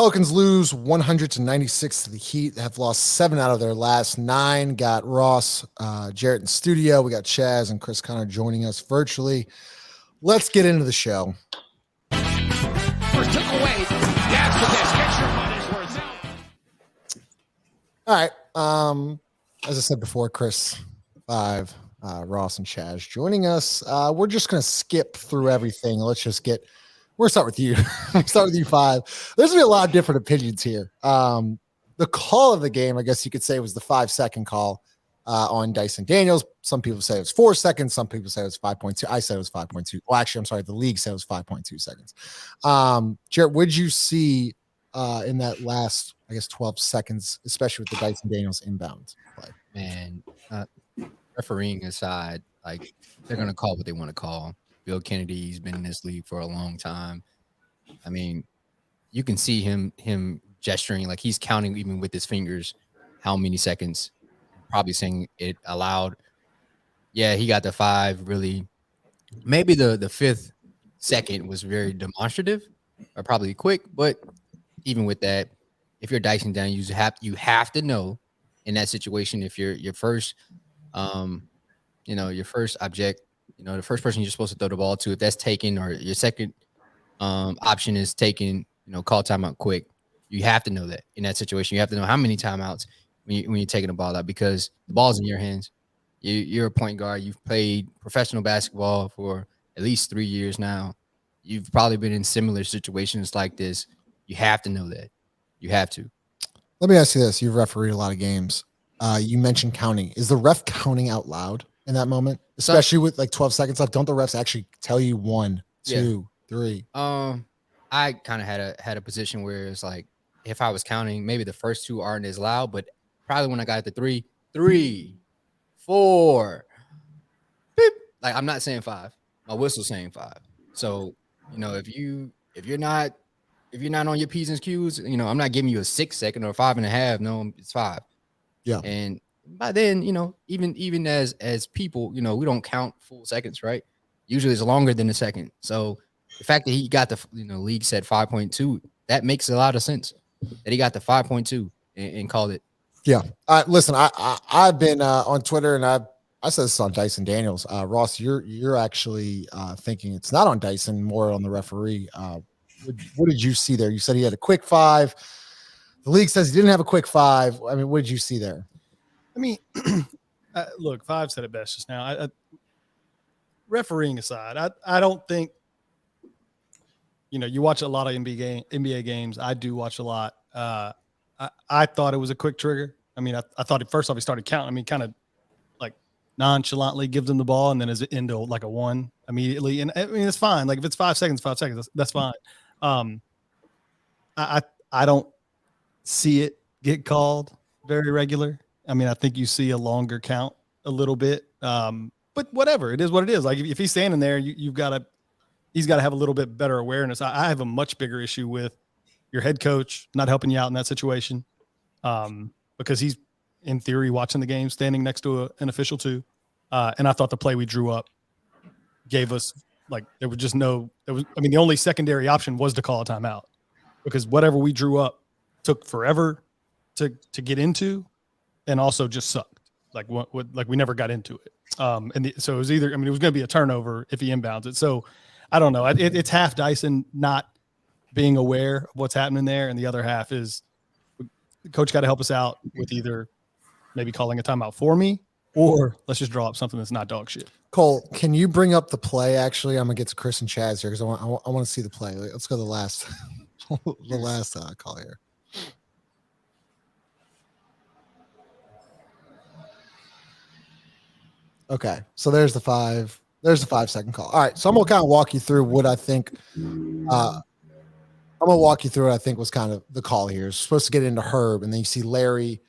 Pelicans lose 100-96 to the Heat. They have lost 7 out of their last 9. Got Ross, Jarrett in studio. We got Chaz and Chris Connor joining us virtually. Let's get into the show. First took away. Yes, with this. Get your money's worth. All right. As I said before, Chris, 5, Ross, and Chaz joining us. We're just going to skip through everything. We're going to start with you. Start with you, 5. There's going to be a lot of different opinions here. The call of the game, I guess you could say, was the 5-second call on Dyson Daniels. Some people say it was 4 seconds. Some people say it was 5.2. I said it was 5.2. Well, actually, I'm sorry. The league said it was 5.2 seconds. Jarrett, what did you see in that last, I guess, 12 seconds, especially with the Dyson Daniels inbound play? Man, refereeing aside, like, they're going to call what they want to call. Bill Kennedy's been in this league for a long time. I mean, you can see him gesturing, like he's counting even with his fingers how many seconds, probably saying it aloud. Yeah, he got the 5 really. Maybe the 5th second was very demonstrative or probably quick, but even with that, if you're Dyson down, you have to know in that situation if your first your first object, the first person you're supposed to throw the ball to, if that's taken, or your second option is taken, call timeout quick. You have to know that in that situation. You have to know how many timeouts when you're taking the ball out, because the ball's in your hands. You're a point guard. You've played professional basketball for at least 3 years now. You've probably been in similar situations like this. You have to know that. You have to. Let me ask you this. You've refereed a lot of games. You mentioned counting. Is the ref counting out loud in that moment, especially with like 12 seconds left? Don't the refs actually tell you 1, 2, 3? I kind of had a position where it's like, if I was counting, maybe the first 2 aren't as loud, but probably when I got to 3, 4, beep. Like, I'm not saying 5. My whistle's saying 5. So, if you're not on your P's and Q's, I'm not giving you a 6 second or 5.5. No, it's 5. Yeah. And by then, even as people, we don't count full seconds, right? Usually it's longer than a second. So the fact that he got the, league said 5.2, that makes a lot of sense that he got the 5.2 and called it. Yeah. Listen, I've been on Twitter, and I said this on Dyson Daniels. Ross, you're actually thinking it's not on Dyson, more on the referee. What did you see there? You said he had a quick 5. The league says he didn't have a quick 5. I mean, what did you see there? I mean, look, 5 said it best just now. Refereeing aside, I don't think, you watch a lot of NBA games. I do watch a lot. I thought it was a quick trigger. I mean, I thought first off he started counting. I mean, kind of like nonchalantly gives him the ball and then is into like a 1 immediately. And I mean, it's fine. Like if it's 5 seconds, that's fine. I don't see it get called very regular. I mean, I think you see a longer count a little bit. But whatever, it is what it is. Like if he's standing there, he's got to have a little bit better awareness. I have a much bigger issue with your head coach not helping you out in that situation, because he's in theory watching the game, standing next to an official too. And I thought the play we drew up gave us, like, the only secondary option was to call a timeout, because whatever we drew up took forever to get into, and also just sucked. Like like we never got into it. So it was either, it was going to be a turnover if he inbounds it. So I don't know. It's half Dyson not being aware of what's happening there, and the other half is the coach got to help us out with either maybe calling a timeout for me, or let's just draw up something that's not dog shit. Cole, can you bring up the play? Actually, I'm gonna get to Chris and Chaz here because I want to see the play. Let's go to the last call here. Okay, so there's the 5. There's the 5-second call. All right, so I'm gonna kind of walk you through what I think. I'm gonna walk you through what I think was kind of the call here. It's supposed to get into Herb, and then you see Larry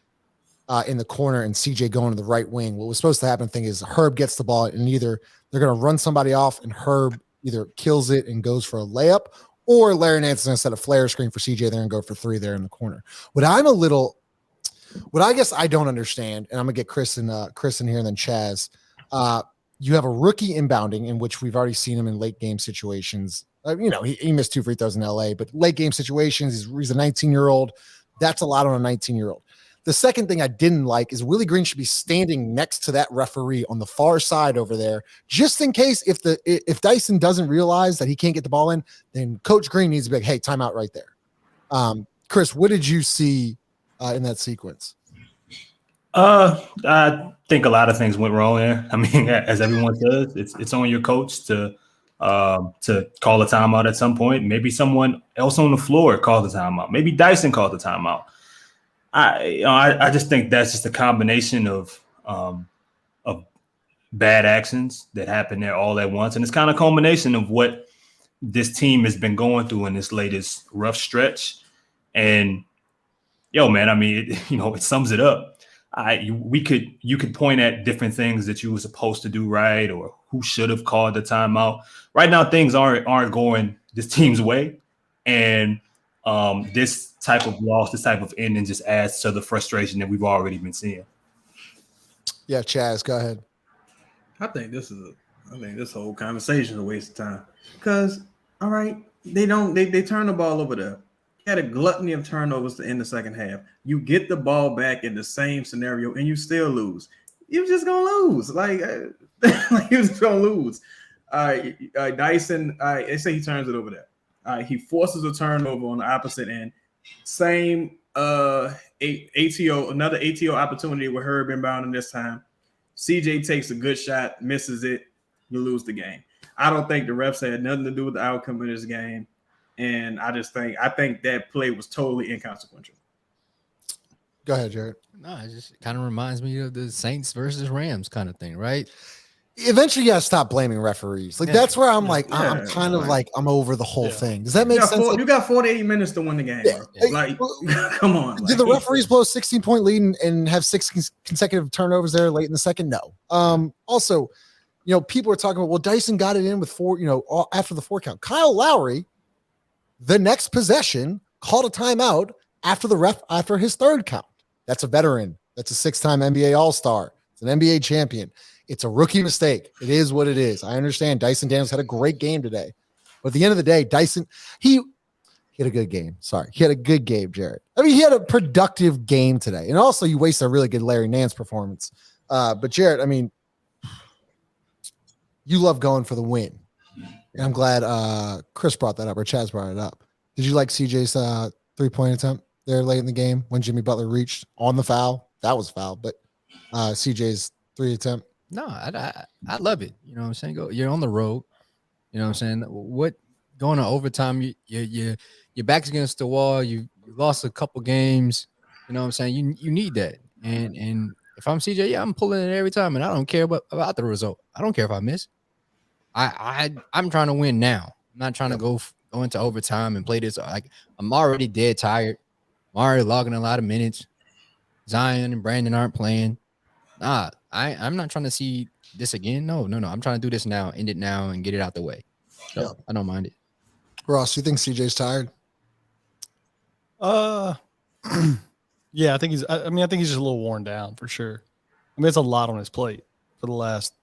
in the corner and CJ going to the right wing. What was supposed to happen is Herb gets the ball, and either they're gonna run somebody off, and Herb either kills it and goes for a layup, or Larry Nance's gonna set a flare screen for CJ there and go for 3 there in the corner. What I guess I don't understand, and I'm gonna get Chris in here and then Chaz. You have a rookie inbounding, in which we've already seen him in late game situations. He missed 2 free throws in LA, but late game situations, he's a 19-year-old. That's a lot on a 19-year-old. The second thing I didn't like is Willie Green should be standing next to that referee on the far side over there, just in case if Dyson doesn't realize that he can't get the ball in, then Coach Green needs to be like, hey, timeout right there. Chris, what did you see in that sequence? I think a lot of things went wrong there. I mean, as everyone says, it's on your coach to call a timeout at some point. Maybe someone else on the floor called the timeout. Maybe Dyson called the timeout. I just think that's just a combination of bad actions that happen there all at once, and it's kind of a culmination of what this team has been going through in this latest rough stretch. And man, I mean, it sums it up. You could point at different things that you were supposed to do right, or who should have called the timeout. Right now, things aren't going this team's way, and this type of loss, this type of ending, just adds to the frustration that we've already been seeing. Yeah, Chaz, go ahead. I think this whole conversation is a waste of time. Because, all right, they turn the ball over there. You had a gluttony of turnovers to end the second half. You get the ball back in the same scenario and you still lose. You're just gonna lose. You're just gonna lose. Dyson, they say he turns it over there. He forces a turnover on the opposite end. Same another ATO opportunity with Herb inbounding this time. CJ takes a good shot, misses it, you lose the game. I don't think the refs had nothing to do with the outcome of this game. And I think that play was totally inconsequential. Go ahead, Jared. No, it just kind of reminds me of the Saints versus Rams kind of thing, right? Eventually, you gotta stop blaming referees. That's where I'm like, I'm kind of like, I'm over the whole thing. Does that make sense? You got 48 minutes to win the game, bro. Come on. Did the referees blow a 16-point lead and have 6 consecutive turnovers there late in the second? No. Also, people are talking about, well, Dyson got it in with 4, after the 4 count. Kyle Lowry, the next possession, called a timeout after his 3rd count. That's a veteran. That's a 6-time NBA All-Star. It's an NBA champion. It's a rookie mistake. It is what it is. I understand Dyson Daniels had a great game today. But at the end of the day, Dyson, he had a good game. Sorry. He had a good game, Jared. I mean, he had a productive game today. And also, you wasted a really good Larry Nance performance. But Jared, I mean, you love going for the win. And I'm glad Chris brought that up, or Chaz brought it up. Did you like CJ's 3-point attempt there late in the game when Jimmy Butler reached on the foul? That was foul, but CJ's 3 attempt. No, I love it. You know what I'm saying? You're on the road. You know what I'm saying? What going to overtime? Your back's against the wall. You lost a couple games. You know what I'm saying? You need that. And if I'm CJ, I'm pulling it every time, and I don't care about the result. I don't care if I miss. I'm trying to win now. I'm not trying to go into overtime and play this. Like, I'm already dead tired. I'm already logging a lot of minutes. Zion and Brandon aren't playing. Nah, I'm not trying to see this again. No. I'm trying to do this now, end it now, and get it out the way. So yeah. I don't mind it. Ross, you think CJ's tired? Yeah, I think he's just a little worn down for sure. I mean, it's a lot on his plate for the last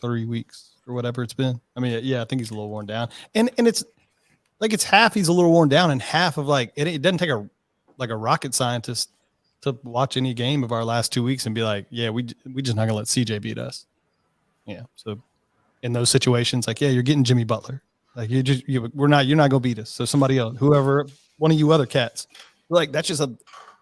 3 weeks or whatever it's been. I mean, yeah, I think he's a little worn down. And it's like it's half he's a little worn down and half of like it doesn't take a rocket scientist to watch any game of our last 2 weeks and be like, yeah, we just not gonna let CJ beat us. Yeah. So in those situations, like, yeah, you're getting Jimmy Butler. Like you're not gonna beat us. So somebody else, whoever, one of you other cats. Like that's just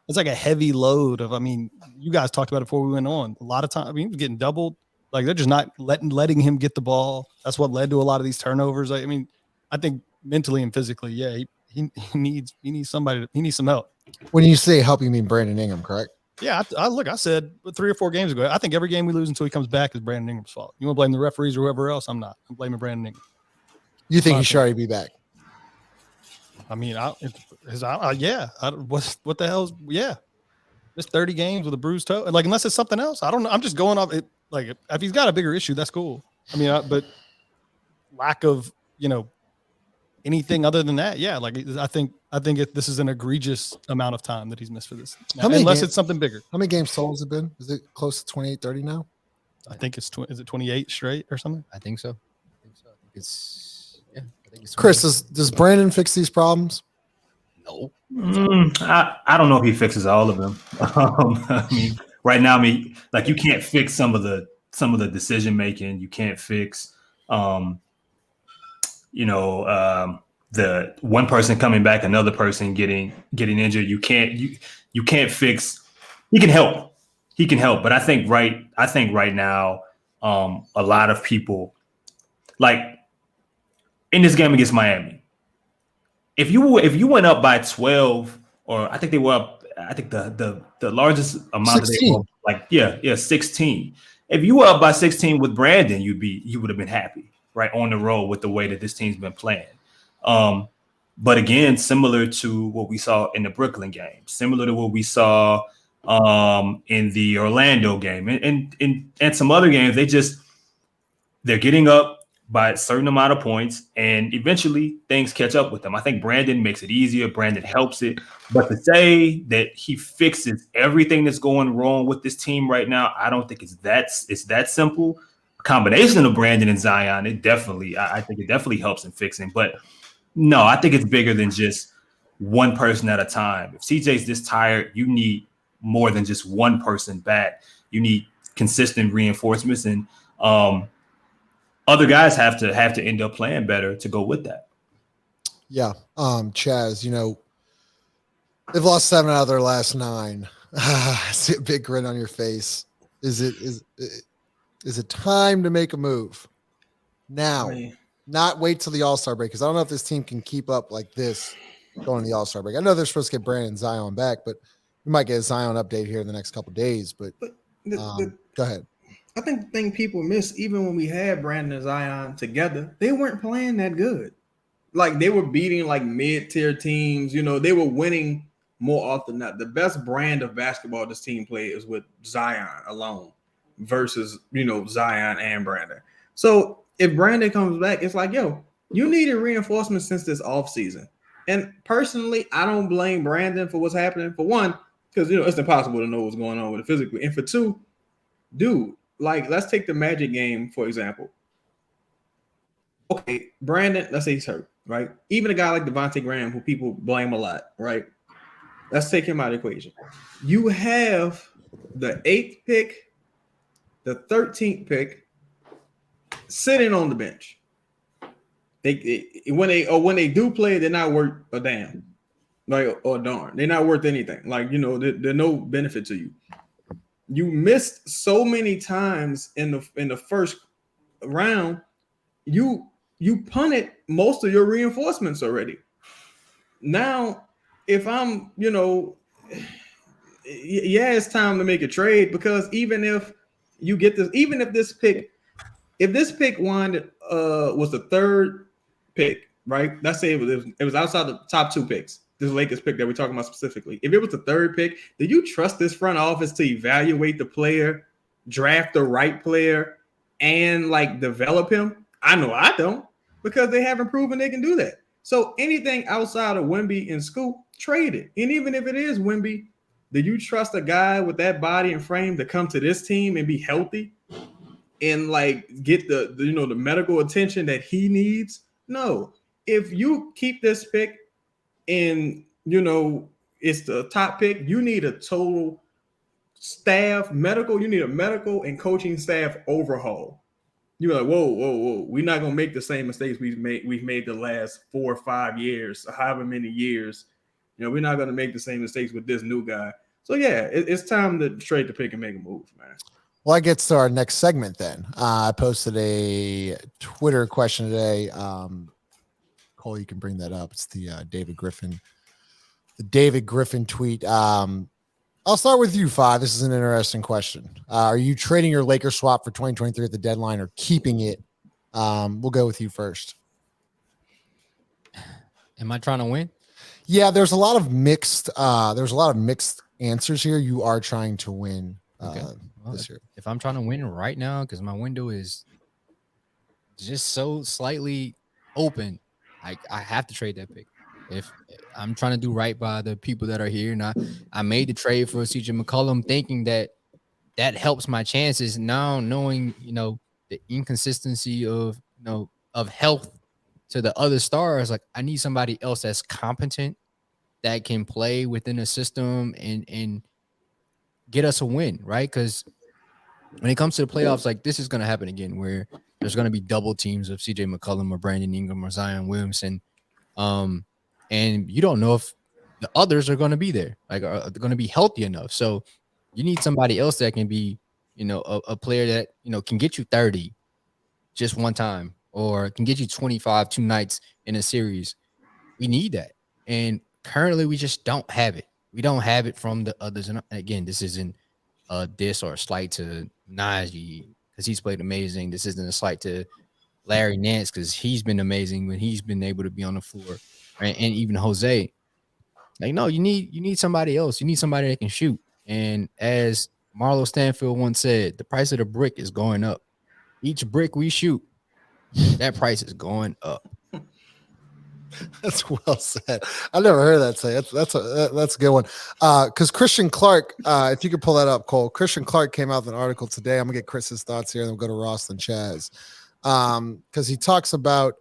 it's like a heavy load of, I mean, you guys talked about it before we went on. A lot of time, I mean, he was getting doubled. Like they're just not letting him get the ball. That's what led to a lot of these turnovers. I mean, I think mentally and physically, yeah, he needs somebody. He needs some help. When you say help, you mean Brandon Ingram, correct? Yeah, I said 3 or 4 games ago, I think every game we lose until he comes back is Brandon Ingram's fault. You want to blame the referees or whoever else? I'm not. I'm blaming Brandon Ingram. You think he should already be back? I mean, what the hell's, yeah. Missed 30 games with a bruised toe. Like, unless it's something else, I don't know. I'm just going off it. Like, if he's got a bigger issue, that's cool. I mean, but lack of, anything other than that, yeah. Like, I think this is an egregious amount of time that he's missed for this. Unless it's something bigger. How many games total has it been? Is it close to 28, 30 now? I think it's is it 28 straight or something? I think so. I think it's Take a Chris, swing. does Brandon fix these problems? No. I don't know if he fixes all of them. I mean, right now, like you can't fix some of the decision making. You can't fix, um, the one person coming back, another person getting injured. You can't fix. He can help. He can help, but I think right now, a lot of people like in this game against Miami. If you went up by 12, or I think they were up, I think the largest amount that they 16. were like, yeah, 16. If you were up by 16 with Brandon, you would have been happy, right, on the road with the way that this team's been playing. But again, similar to what we saw in the Brooklyn game, similar to what we saw in the Orlando game, and some other games, they're getting up by a certain amount of points, and eventually things catch up with them. I think Brandon makes it easier. Brandon helps it. But to say that he fixes everything that's going wrong with this team right now, I don't think it's that simple. A combination of Brandon and Zion, I think it definitely helps in fixing. But no, I think it's bigger than just one person at a time. If CJ's this tired, you need more than just one person back. You need consistent reinforcements, and other guys have to end up playing better to go with that. Yeah. Chaz, they've lost 7 out of their last 9. I see a big grin on your face. Is it time to make a move now? Not wait till the All-Star break, because I don't know if this team can keep up like this going to the All-Star break. I know they're supposed to get Brandon and Zion back, but we might get a Zion update here in the next couple of days. But go ahead. I think the thing people miss, even when we had Brandon and Zion together, they weren't playing that good. Like they were beating like mid-tier teams. They were winning more often than not. The best brand of basketball this team played is with Zion alone versus, Zion and Brandon. So if Brandon comes back, it's like, yo, you needed reinforcements since this offseason. And personally, I don't blame Brandon for what's happening. For one, because, it's impossible to know what's going on with it physically. And for two, dude, like, let's take the Magic game, for example. Okay, Brandon, let's say he's hurt, right? Even a guy like Devontae Graham, who people blame a lot, right? Let's take him out of the equation. You have the 8th pick, the 13th pick sitting on the bench. When they do play, they're not worth a damn, like, or darn. They're not worth anything. Like, they're no benefit to you. You missed so many times in the first round. You punted most of your reinforcements already. Now, if I'm, it's time to make a trade, because even if you get this, even if this pick was the 3rd pick, right? Let's say it was outside the top 2 picks. This Lakers pick that we're talking about specifically. If it was the 3rd pick, do you trust this front office to evaluate the player, draft the right player, and like develop him? I know I don't, because they haven't proven they can do that. So anything outside of Wemby and Scoot, trade it. And even if it is Wemby, do you trust a guy with that body and frame to come to this team and be healthy and like get the medical attention that he needs? No. If you keep this pick and it's the top pick, you need a total staff medical. You need a medical and coaching staff overhaul. You're like, whoa. We're not gonna make the same mistakes we've made the last 4 or 5 years, however many years. We're not gonna make the same mistakes with this new guy. So yeah, it's time to trade the pick and make a move, man. Well, that gets to our next segment then. I posted a Twitter question today. Cole, you can bring that up. It's the David Griffin tweet. I'll start with you, Five. This is an interesting question. Are you trading your Lakers swap for 2023 at the deadline or keeping it? We'll go with you first. Am I trying to win? Yeah, there's a lot of mixed answers here. You are trying to win this year. If I'm trying to win right now, because my window is just so slightly open, I have to trade that pick. If I'm trying to do right by the people that are here, and I made the trade for CJ McCollum thinking that helps my chances. Now knowing the inconsistency of health to the other stars, like I need somebody else that's competent, that can play within the system and get us a win, right? Because when it comes to the playoffs, like this is going to happen again, where there's going to be double teams of CJ McCollum or Brandon Ingram or Zion Williamson, and you don't know if the others are going to be there, like are going to be healthy enough. So you need somebody else that can be, a player that can get you 30 just one time, or can get you 25 two nights in a series. We need that, and currently we just don't have it. We don't have it from the others. And again, this isn't a diss or a slight to Najee because he's played amazing. This isn't a slight to Larry Nance because he's been amazing when he's been able to be on the floor, right? And even Jose. Like, no, you need somebody else. You need somebody that can shoot. And as Marlo Stanfield once said, the price of the brick is going up. Each brick we shoot, that price is going up. That's well said. I never heard that say. That's a good one. Because Christian Clark, if you could pull that up, Cole. Christian Clark came out with an article today. I'm gonna get Chris's thoughts here, and then we'll go to Ross and Chaz. Because he talks about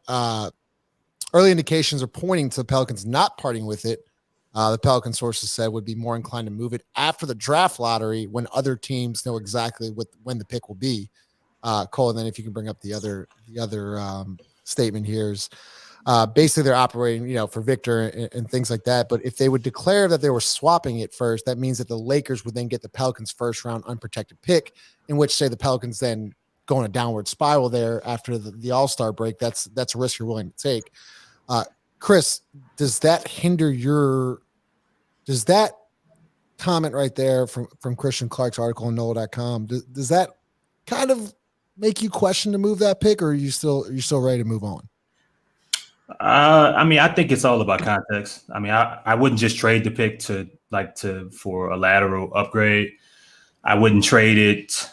early indications are pointing to the Pelicans not parting with it. The Pelican sources said would be more inclined to move it after the draft lottery when other teams know exactly when the pick will be. Cole, and then if you can bring up the other statement here is basically they're operating, for Victor and things like that. But if they would declare that they were swapping it first, that means that the Lakers would then get the Pelicans' first round unprotected pick, in which say the Pelicans then go on a downward spiral there after the All-Star break. That's a risk you're willing to take. Chris, does that comment right there from Christian Clark's article on NOLA.com, does that kind of make you question to move that pick, or are you still ready to move on? I think it's all about context. I wouldn't just trade the pick for a lateral upgrade. I wouldn't trade it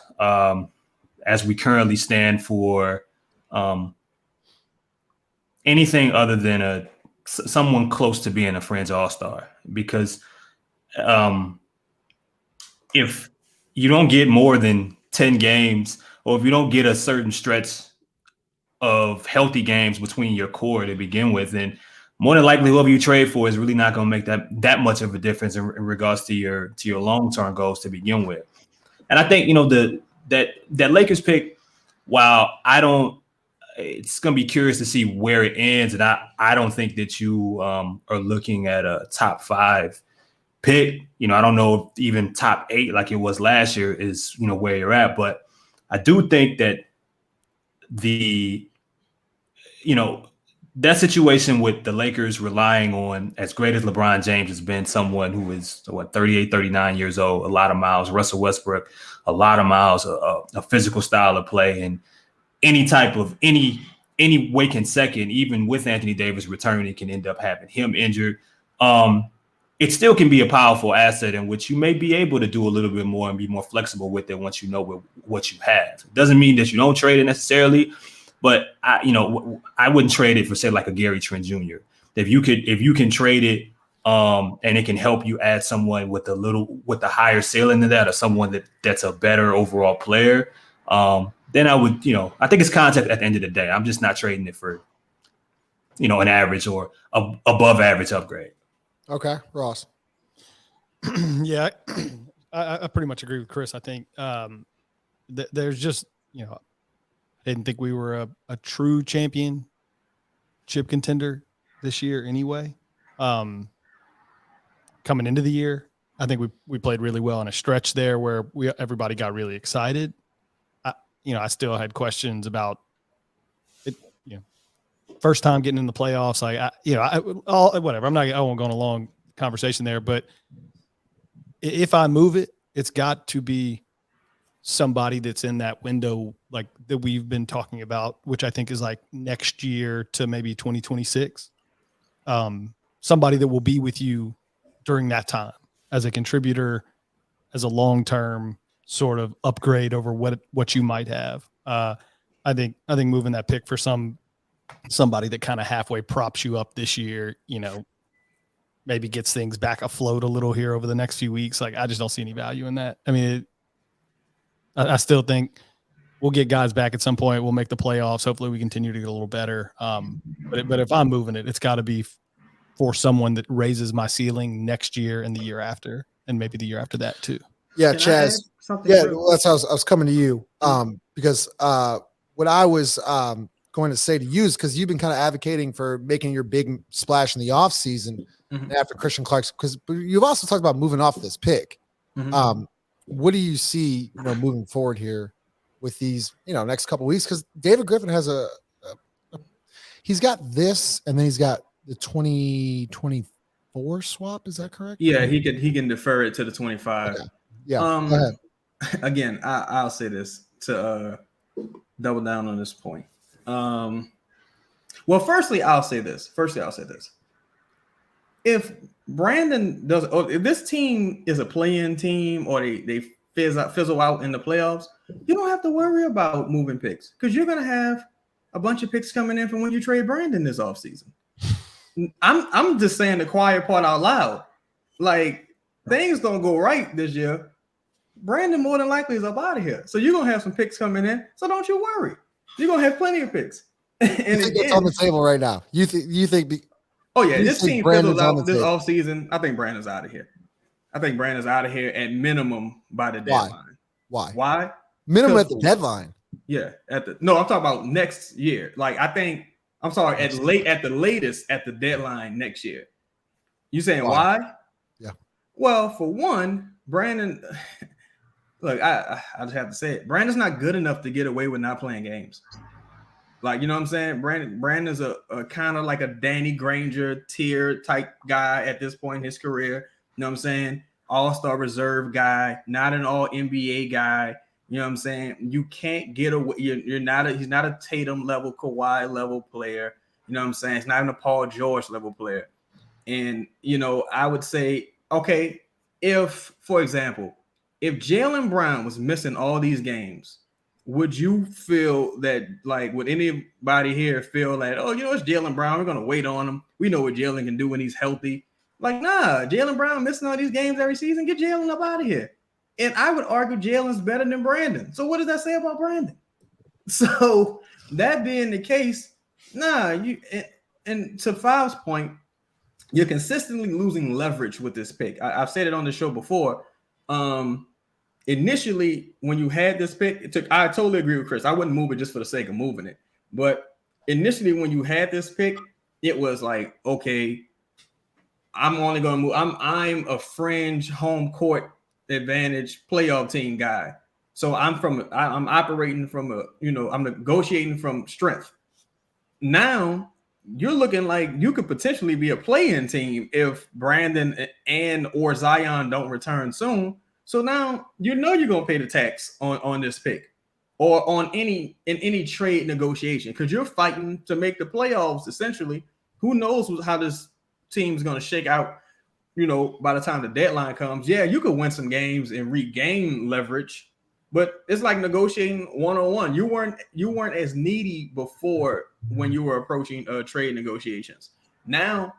as we currently stand for anything other than someone close to being a fringe all-star, because if you don't get more than 10 games, or if you don't get a certain stretch of healthy games between your core to begin with, then more than likely whoever you trade for is really not going to make that much of a difference in regards to your long-term goals to begin with. And I think that Lakers pick, while it's going to be curious to see where it ends, and I don't think that you are looking at a top 5 pick. I don't know if even top 8 like it was last year is where you're at, but I do think that that situation with the Lakers relying on, as great as LeBron James has been, someone who is 38, 39 years old, a lot of miles, Russell Westbrook, a lot of miles, a physical style of play, and any type of any waking second, even with Anthony Davis returning, can end up having him injured. It still can be a powerful asset in which you may be able to do a little bit more and be more flexible with it once you know what you have. It doesn't mean that you don't trade it necessarily, but I wouldn't trade it for, say, like a Gary Trent Jr. If you can trade it and it can help you add someone with a higher ceiling than that, or someone that's a better overall player, then I would, I think it's context at the end of the day. I'm just not trading it for, an average or above average upgrade. Okay, Ross. Yeah, I pretty much agree with Chris. I think there's just, I didn't think we were a true championship contender this year anyway. Coming into the year, I think we played really well in a stretch there where everybody got really excited. I still had questions about it, first time getting in the playoffs. Whatever. I won't go on a long conversation there, but if I move it, it's got to be somebody that's in that window, like that we've been talking about, which I think is like next year to maybe 2026. Somebody that will be with you during that time as a contributor, as a long-term sort of upgrade over what you might have. I think moving that pick for somebody that kind of halfway props you up this year, maybe gets things back afloat a little here over the next few weeks. Like, I just don't see any value in that. I mean, I still think we'll get guys back at some point. We'll make the playoffs. Hopefully we continue to get a little better. But if I'm moving it, it's got to be for someone that raises my ceiling next year and the year after, and maybe the year after that too. Yeah, Can I add Chaz. something Yeah, real well, that's quick? how I was coming to you. Because what I was going to say to you is because you've been kind of advocating for making your big splash in the off season Mhm. after Christian Clarkson, because you've also talked about moving off this pick. Mhm. What do you see, moving forward here with these, next couple of weeks? Because David Griffin has he's got this, and then he's got the 2024 swap. Is that correct? Yeah, he can defer it to the 25. Okay. Yeah. Go ahead. Again, I'll say this to double down on this point. Well, firstly, I'll say this. If Brandon does, or if this team is a play-in team, or they fizzle out in the playoffs, you don't have to worry about moving picks, because you're gonna have a bunch of picks coming in from when you trade Brandon this offseason. I'm just saying the quiet part out loud. Like, things don't go right this year, Brandon more than likely is up out of here. So you're gonna have some picks coming in. So don't you worry. You're gonna have plenty of picks. You think that's on the table right now? You think? Oh yeah, you this think team Brandon's fizzles on the out this table? offseason. I think Brandon's out of here. I think Brandon's out of here at minimum by the deadline. Why? Minimum at Because the deadline. Yeah, I'm talking about next year. Like, at the latest at the deadline next year. You saying why? Yeah. Well, for one, Brandon. Look, I just have to say it. Brandon's not good enough to get away with not playing games. Like, you know what I'm saying? Brandon's a kind of like a Danny Granger tier type guy at this point in his career. You know what I'm saying? All-star reserve guy, not an all NBA guy. You know what I'm saying? You can't get away. He's not a Tatum level, Kawhi level player. You know what I'm saying? He's not even a Paul George level player. And, I would say, okay, if, for example, if Jaylen Brown was missing all these games, would you feel that, like, would anybody here feel that, oh, it's Jaylen Brown, we're going to wait on him, we know what Jaylen can do when he's healthy? Like, nah, Jaylen Brown missing all these games every season, get Jaylen up out of here. And I would argue Jalen's better than Brandon. So what does that say about Brandon? So that being the case, and to Five's point, you're consistently losing leverage with this pick. I've said it on the show before. Initially, when you had this pick, I totally agree with Chris. I wouldn't move it just for the sake of moving it. But initially, when you had this pick, it was like, okay, I'm only going to move. I'm a fringe home court advantage playoff team guy. So I'm operating from I'm negotiating from strength. Now you're looking like you could potentially be a play-in team if Brandon or Zion don't return soon. So now you're going to pay the tax on this pick or in any trade negotiation, because you're fighting to make the playoffs. Essentially, who knows how this team's going to shake out, by the time the deadline comes. Yeah, you could win some games and regain leverage, but it's like negotiating one-on-one. You weren't as needy before when you were approaching trade negotiations. Now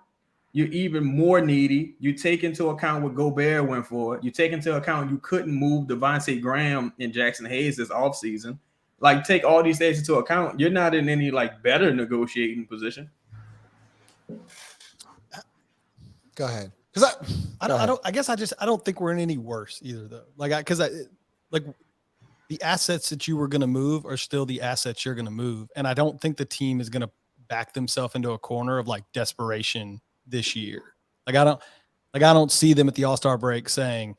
you're even more needy. You take into account what Gobert went for. You take into account you couldn't move Devontae Graham and Jackson Hayes this offseason. Like, take all these things into account. You're not in any better negotiating position. Go ahead. Because I don't think we're in any worse either, though. Because the assets that you were going to move are still the assets you're going to move, and I don't think the team is going to back themselves into a corner of desperation this year. I don't see them at the All-Star break saying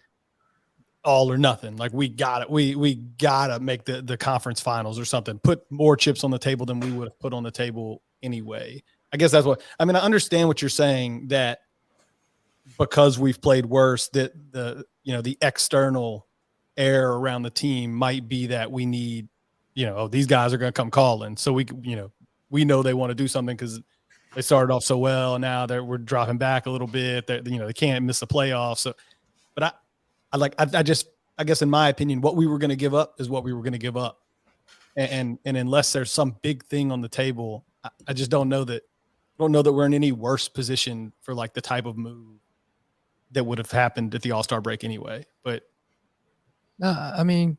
all or nothing. Like, we got it. We gotta make the conference finals or something. Put more chips on the table than we would have put on the table anyway. I guess that's what I mean. I understand what you're saying, that because we've played worse, that the external air around the team might be that we need, these guys are going to come calling. So we know they want to do something because they started off so well, and now we're dropping back a little bit. They can't miss the playoffs. So, but I guess in my opinion, what we were going to give up is what we were going to give up. And unless there's some big thing on the table, I just don't know that we're in any worse position for the type of move that would have happened at the All-Star break anyway. But no, I mean,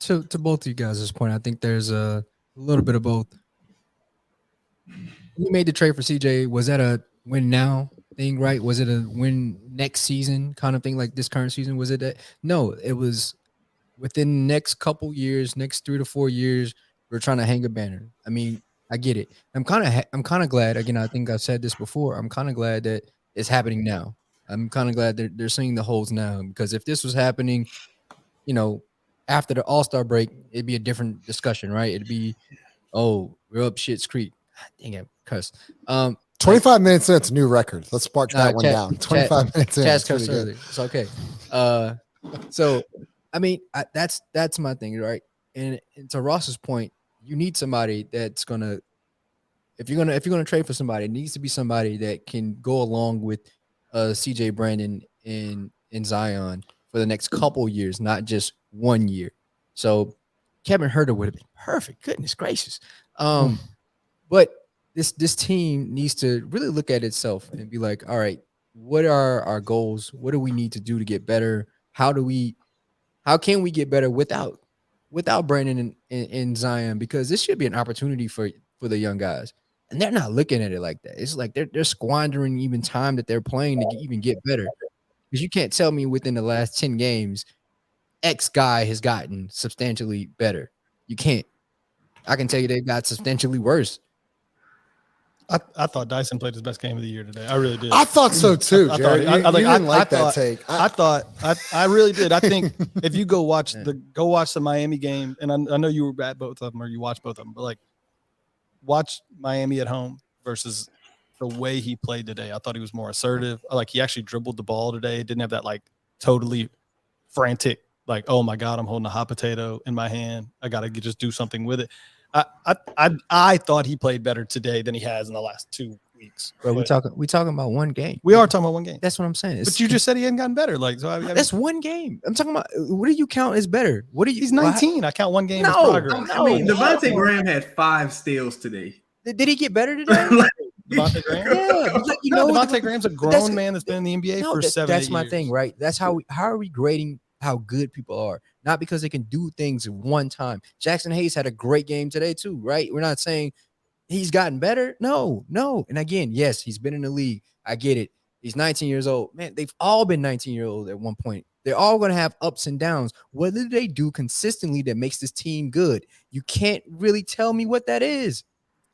to both of you guys' point, I think there's a little bit of both. We made the trade for CJ. Was that a win now thing, right? Was it a win next season kind of thing, like this current season? Was it that? No, it was within the next couple years, next 3 to 4 years, we're trying to hang a banner. I mean, I get it. I'm kind of glad. Again, I think I've said this before. I'm kind of glad that it's happening now. I'm kind of glad they're seeing the holes now, because if this was happening, you know, after the All-Star break, it'd be a different discussion, right? It'd be, oh, we're up Shit's Creek. Dang it, cuss. 25 minutes in, it's a new record. Let's spark that one down. 25 minutes in. Chaz It's really cussed good. early. It's okay. So I mean, that's my thing, right? And to Ross's point, you need somebody that's gonna, if you're gonna trade for somebody, it needs to be somebody that can go along with CJ Brandon and Zion for the next couple years, not just 1 year. So Kevin Huerter would have been perfect. Goodness gracious. But this team needs to really look at itself and be like, all right, what are our goals? What do we need to do to get better? How can we get better without Brandon and Zion? Because this should be an opportunity for the young guys. And they're not looking at it like that. It's like they're squandering even time that they're playing to even get better. Because you can't tell me within the last 10 games, X guy has gotten substantially better. You can't. I can tell you they got substantially worse. I thought Dyson played his best game of the year today. I really did. I thought so too, Jared. You didn't like that thought, take. I really did. I think if you go watch the Miami game, and I know you were at both of them or you watched both of them, but like watch Miami at home versus the way he played today. I thought he was more assertive. Like he actually dribbled the ball today. Didn't have that like totally frantic, like, oh my God, I'm holding a hot potato in my hand. I got to just do something with it. I thought he played better today than he has in the last 2 weeks. Bro, we talking about one game. We are talking about one game. That's what I'm saying. But you just said he hadn't gotten better. Like, so that's one game. I'm talking about, what do you count as better? What do you? He's 19. I count one game as No, progress. I mean, Devontae Graham had 5 steals today. Did he get better today? Devontae Graham? Yeah, you know, Devontae Graham's a grown man that's been in the NBA for 7 That's my years. thing, right? That's how are we grading how good people are? Not because they can do things one time. Jackson Hayes had a great game today too, right? We're not saying he's gotten better. No. And again, yes, he's been in the league. I get it. He's 19 years old. Man, they've all been 19-year-old at one point. They're all going to have ups and downs. What do they do consistently that makes this team good? You can't really tell me what that is,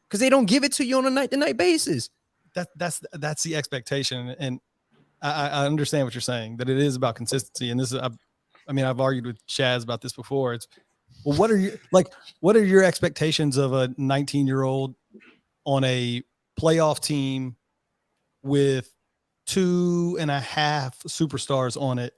because they don't give it to you on a night-to-night basis. That's the expectation, and I understand what you're saying, that it is about consistency. And this is, I mean, I've argued with Chaz about this before. It's, well, what are your expectations of a 19-year-old on a playoff team with 2.5 superstars on it?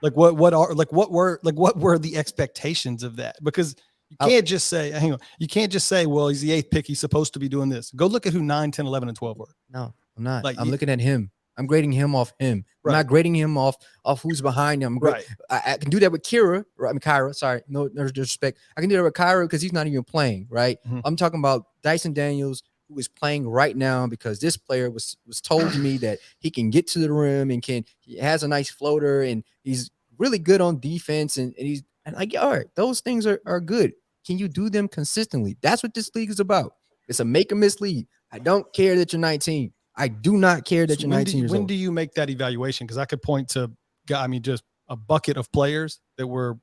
Like what were the expectations of that? Because you can't just say, hang on, you can't just say, well, he's the 8th pick, he's supposed to be doing this. Go look at who 9, 10, 11, and 12 were. No, I'm not. Like, I'm looking at him. I'm grading him off him. Right. I'm not grading him off who's behind him. Right. I can do that with Kyra. Sorry, no disrespect. I can do that with Kyra because he's not even playing, right? Mhm. I'm talking about Dyson Daniels, who is playing right now because this player was told to me that he can get to the rim and he has a nice floater and he's really good on defense and he's like, all right, those things are good. Can you do them consistently? That's what this league is about. It's a make or miss league. I don't care that you're 19. I do not care that you're 19 years old. When do you make that evaluation? Because I could point to, I mean, just a bucket of players that were,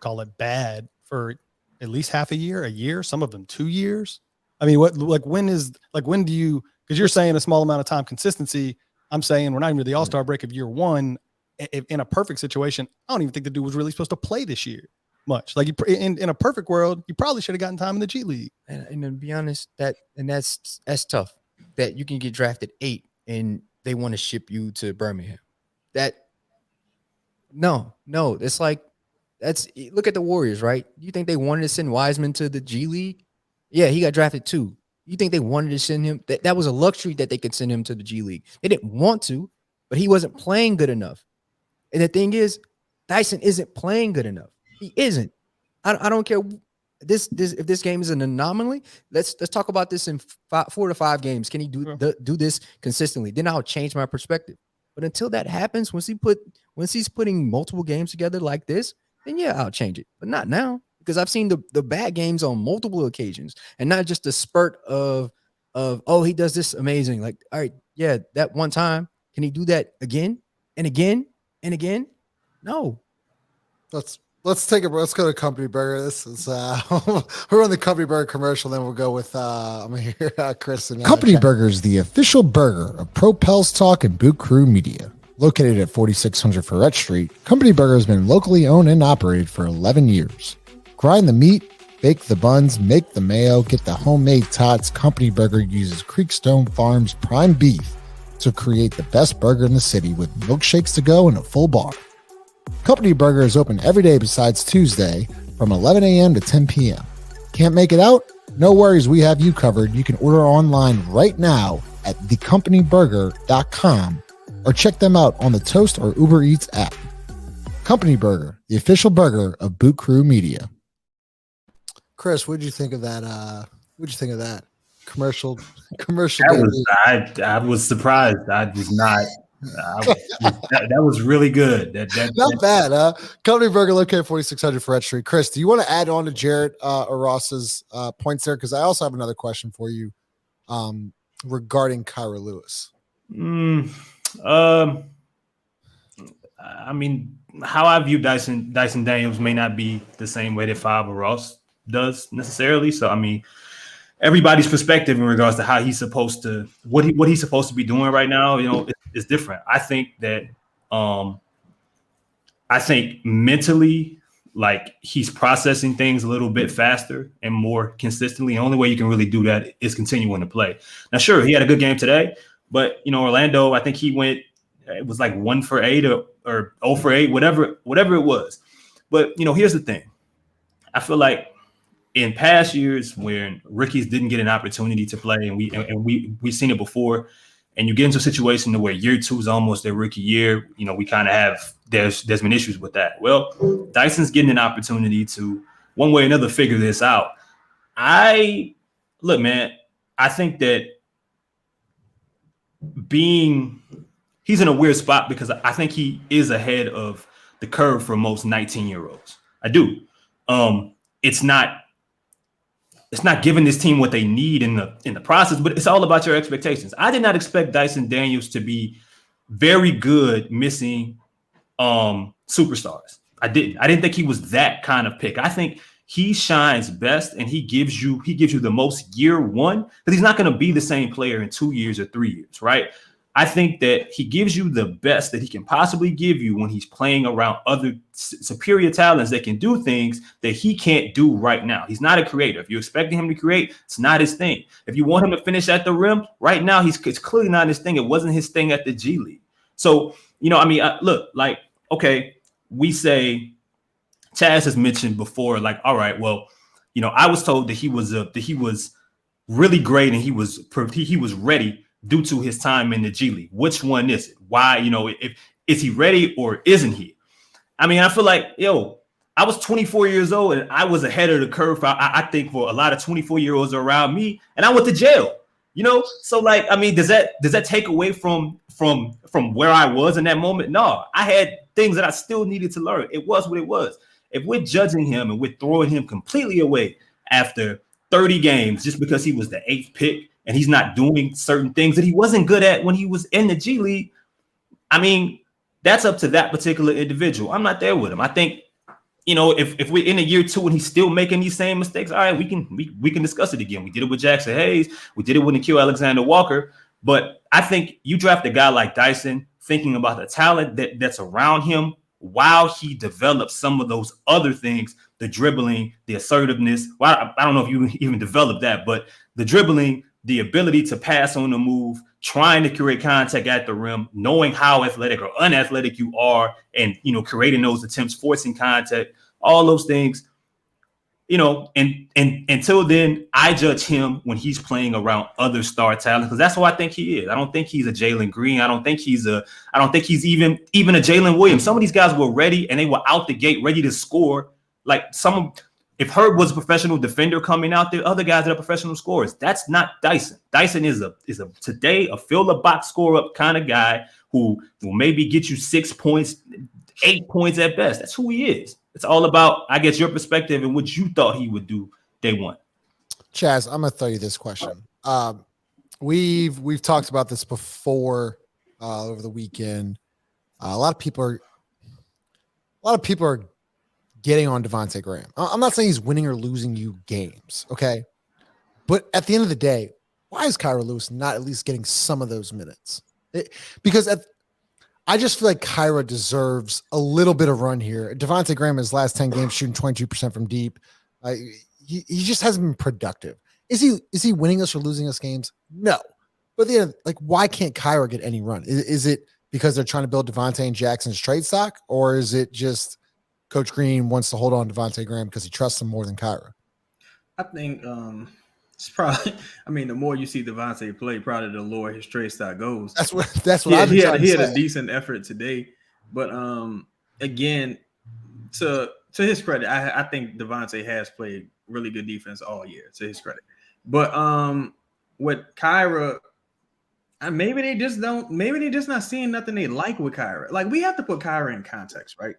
call it bad, for at least half a year, some of them 2 years. I mean, when do you, because you're saying a small amount of time consistency. I'm saying we're not even the All-Star break of year one. In a perfect situation, I don't even think the dude was really supposed to play this year much. Like in a perfect world, you probably should have gotten time in the G League. And to be honest, that's tough. That you can get drafted 8 and they want to ship you to Birmingham. No, it's like, look at the Warriors, right? You think they wanted to send Wiseman to the G League? Yeah, he got drafted too. You think they wanted to send him? That was a luxury that they could send him to the G League. They didn't want to, but he wasn't playing good enough. And the thing is, Dyson isn't playing good enough. He isn't. I don't care. If this game is an anomaly, let's talk about this in 4 to 5 games. Can he do this consistently? Then I'll change my perspective. But until that happens, once he's putting multiple games together like this, then yeah, I'll change it. But not now, because I've seen the bad games on multiple occasions, and not just a spurt of oh, he does this amazing. Like, all right, yeah, that one time, can he do that again and again and again? No. Let's take a let's go to Company Burger. This is we're on the Company Burger commercial, then we'll go with I'm gonna hear Chris and Company Burger is the official burger of Pro Pels Talk and Boot Crew Media. Located at 4600 Ferret Street, Company Burger has been locally owned and operated for 11 years. Grind the meat, bake the buns, make the mayo, get the homemade tots. Company Burger uses Creekstone Farms prime beef to create the best burger in the city with milkshakes to go and a full bar. Company Burger is open every day besides Tuesday from 11 a.m. to 10 p.m. Can't make it out? No worries, we have you covered. You can order online right now at thecompanyburger.com or check them out on the Toast or Uber Eats app. Company Burger, the official burger of Boot Crew Media. Chris, what did you think of that? What'd you think of that commercial? I was surprised. I was not. That was really good. Not bad, huh? Company Burger located at 4600 Ferret Street. Chris, do you want to add on to Jarrett or Ross's points there? Because I also have another question for you regarding Kyra Lewis. I mean, how I view Dyson Daniels may not be the same way that Five or Ross does necessarily. So, I mean, everybody's perspective in regards to how he's supposed to, what he's supposed to be doing right now, you know, is different. I think that, I think mentally, like, he's processing things a little bit faster and more consistently. The only way you can really do that is continuing to play. Now, sure, he had a good game today, but, you know, Orlando, I think he went, it was like 1 for 8 or 0 for 8, whatever it was. But, you know, here's the thing. I feel like in past years when rookies didn't get an opportunity to play, and we've seen it before, and you get into a situation where year 2 is almost their rookie year, you know, we kind of have, there's been issues with that. Well, Dyson's getting an opportunity to one way or another figure this out. Look, man, I think that he's in a weird spot because I think he is ahead of the curve for most 19-year-olds. I do. It's not giving this team what they need in the process, but it's all about your expectations. I did not expect Dyson Daniels to be very good missing superstars. I didn't think he was that kind of pick. I think he shines best and he gives you the most year 1, because he's not going to be the same player in 2 years or 3 years, right? I think that he gives you the best that he can possibly give you when he's playing around other superior talents that can do things that he can't do right now. He's not a creator. If you're expecting him to create, it's not his thing. If you want him to finish at the rim, right now, it's clearly not his thing. It wasn't his thing at the G League. So, you know, I mean, look, like, okay, we say Chaz has mentioned before, like, all right, well, you know, I was told that he was really great and he was ready due to his time in the G League. Which one is it? Why, you know, is he ready or isn't he? I mean, I feel like, I was 24 years old and I was ahead of the curve. I think for a lot of 24-year-olds around me, and I went to jail, you know? So, like, I mean, does that take away from where I was in that moment? No, I had things that I still needed to learn. It was what it was. If we're judging him and we're throwing him completely away after 30 games just because he was the 8th pick and he's not doing certain things that he wasn't good at when he was in the G League, I mean, that's up to that particular individual. I'm not there with him. I think, you know, if we're in a year 2 and he's still making these same mistakes, all right, we can discuss it again. We did it with Jackson Hayes. We did it with Nickeil Alexander-Walker. But I think you draft a guy like Dyson thinking about the talent that's around him while he develops some of those other things, the dribbling, the assertiveness. Well, I don't know if you even developed that, but the dribbling, the ability to pass on the move, trying to create contact at the rim, knowing how athletic or unathletic you are, and, you know, creating those attempts, forcing contact, all those things, you know, and until then, I judge him when he's playing around other star talent, because that's what I think he is. I don't think he's a Jalen Green. I don't think he's even a Jalen Williams. Some of these guys were ready and they were out the gate ready to score. Like if Herb was a professional defender coming out there, other guys that are professional scorers. That's not Dyson. Dyson is today a fill the box score up kind of guy who will maybe get you 6 points, 8 points at best. That's who he is. It's all about, I guess, your perspective and what you thought he would do day one. Chaz, I'm gonna throw you this question. We've talked about this before over the weekend. A lot of people are getting on Devontae Graham. I'm not saying he's winning or losing you games, okay? But at the end of the day, why is Kyra Lewis not at least getting some of those minutes? I just feel like Kyra deserves a little bit of run here. Devontae Graham, his last 10 games, shooting 22% from deep. He just hasn't been productive. Is he winning us or losing us games? No. But why can't Kyra get any run? Is it because they're trying to build Devontae and Jackson's trade stock, or is it just Coach Green wants to hold on to Devontae Graham because he trusts him more than Kyra? I think it's probably. I mean, the more you see Devontae play, probably the lower his trade stock goes. That's what I've been trying to say. He had a decent effort today, but again, to his credit, I think Devontae has played really good defense all year. To his credit, but with Kyra, maybe they just not seeing nothing they like with Kyra. Like, we have to put Kyra in context, right?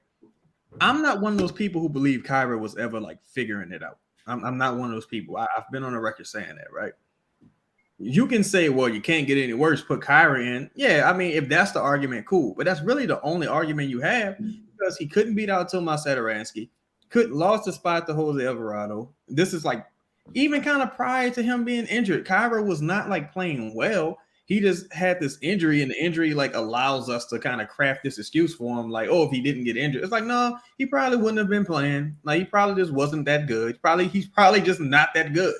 I'm not one of those people who believe Kyra was ever like figuring it out. I'm not one of those people. I've been on the record saying that, right? You can say, well, you can't get any worse, put Kyra in. Yeah, I mean, if that's the argument, cool. But that's really the only argument you have, because he couldn't beat out Tomas Satoransky, lost the spot to Jose Alvarado. This is like, even kind of prior to him being injured, Kyra was not like playing well. He just had this injury, and the injury like allows us to kind of craft this excuse for him. Like, oh, if he didn't get injured, it's like, no, he probably wouldn't have been playing. Like, he probably just wasn't that good. He's probably just not that good.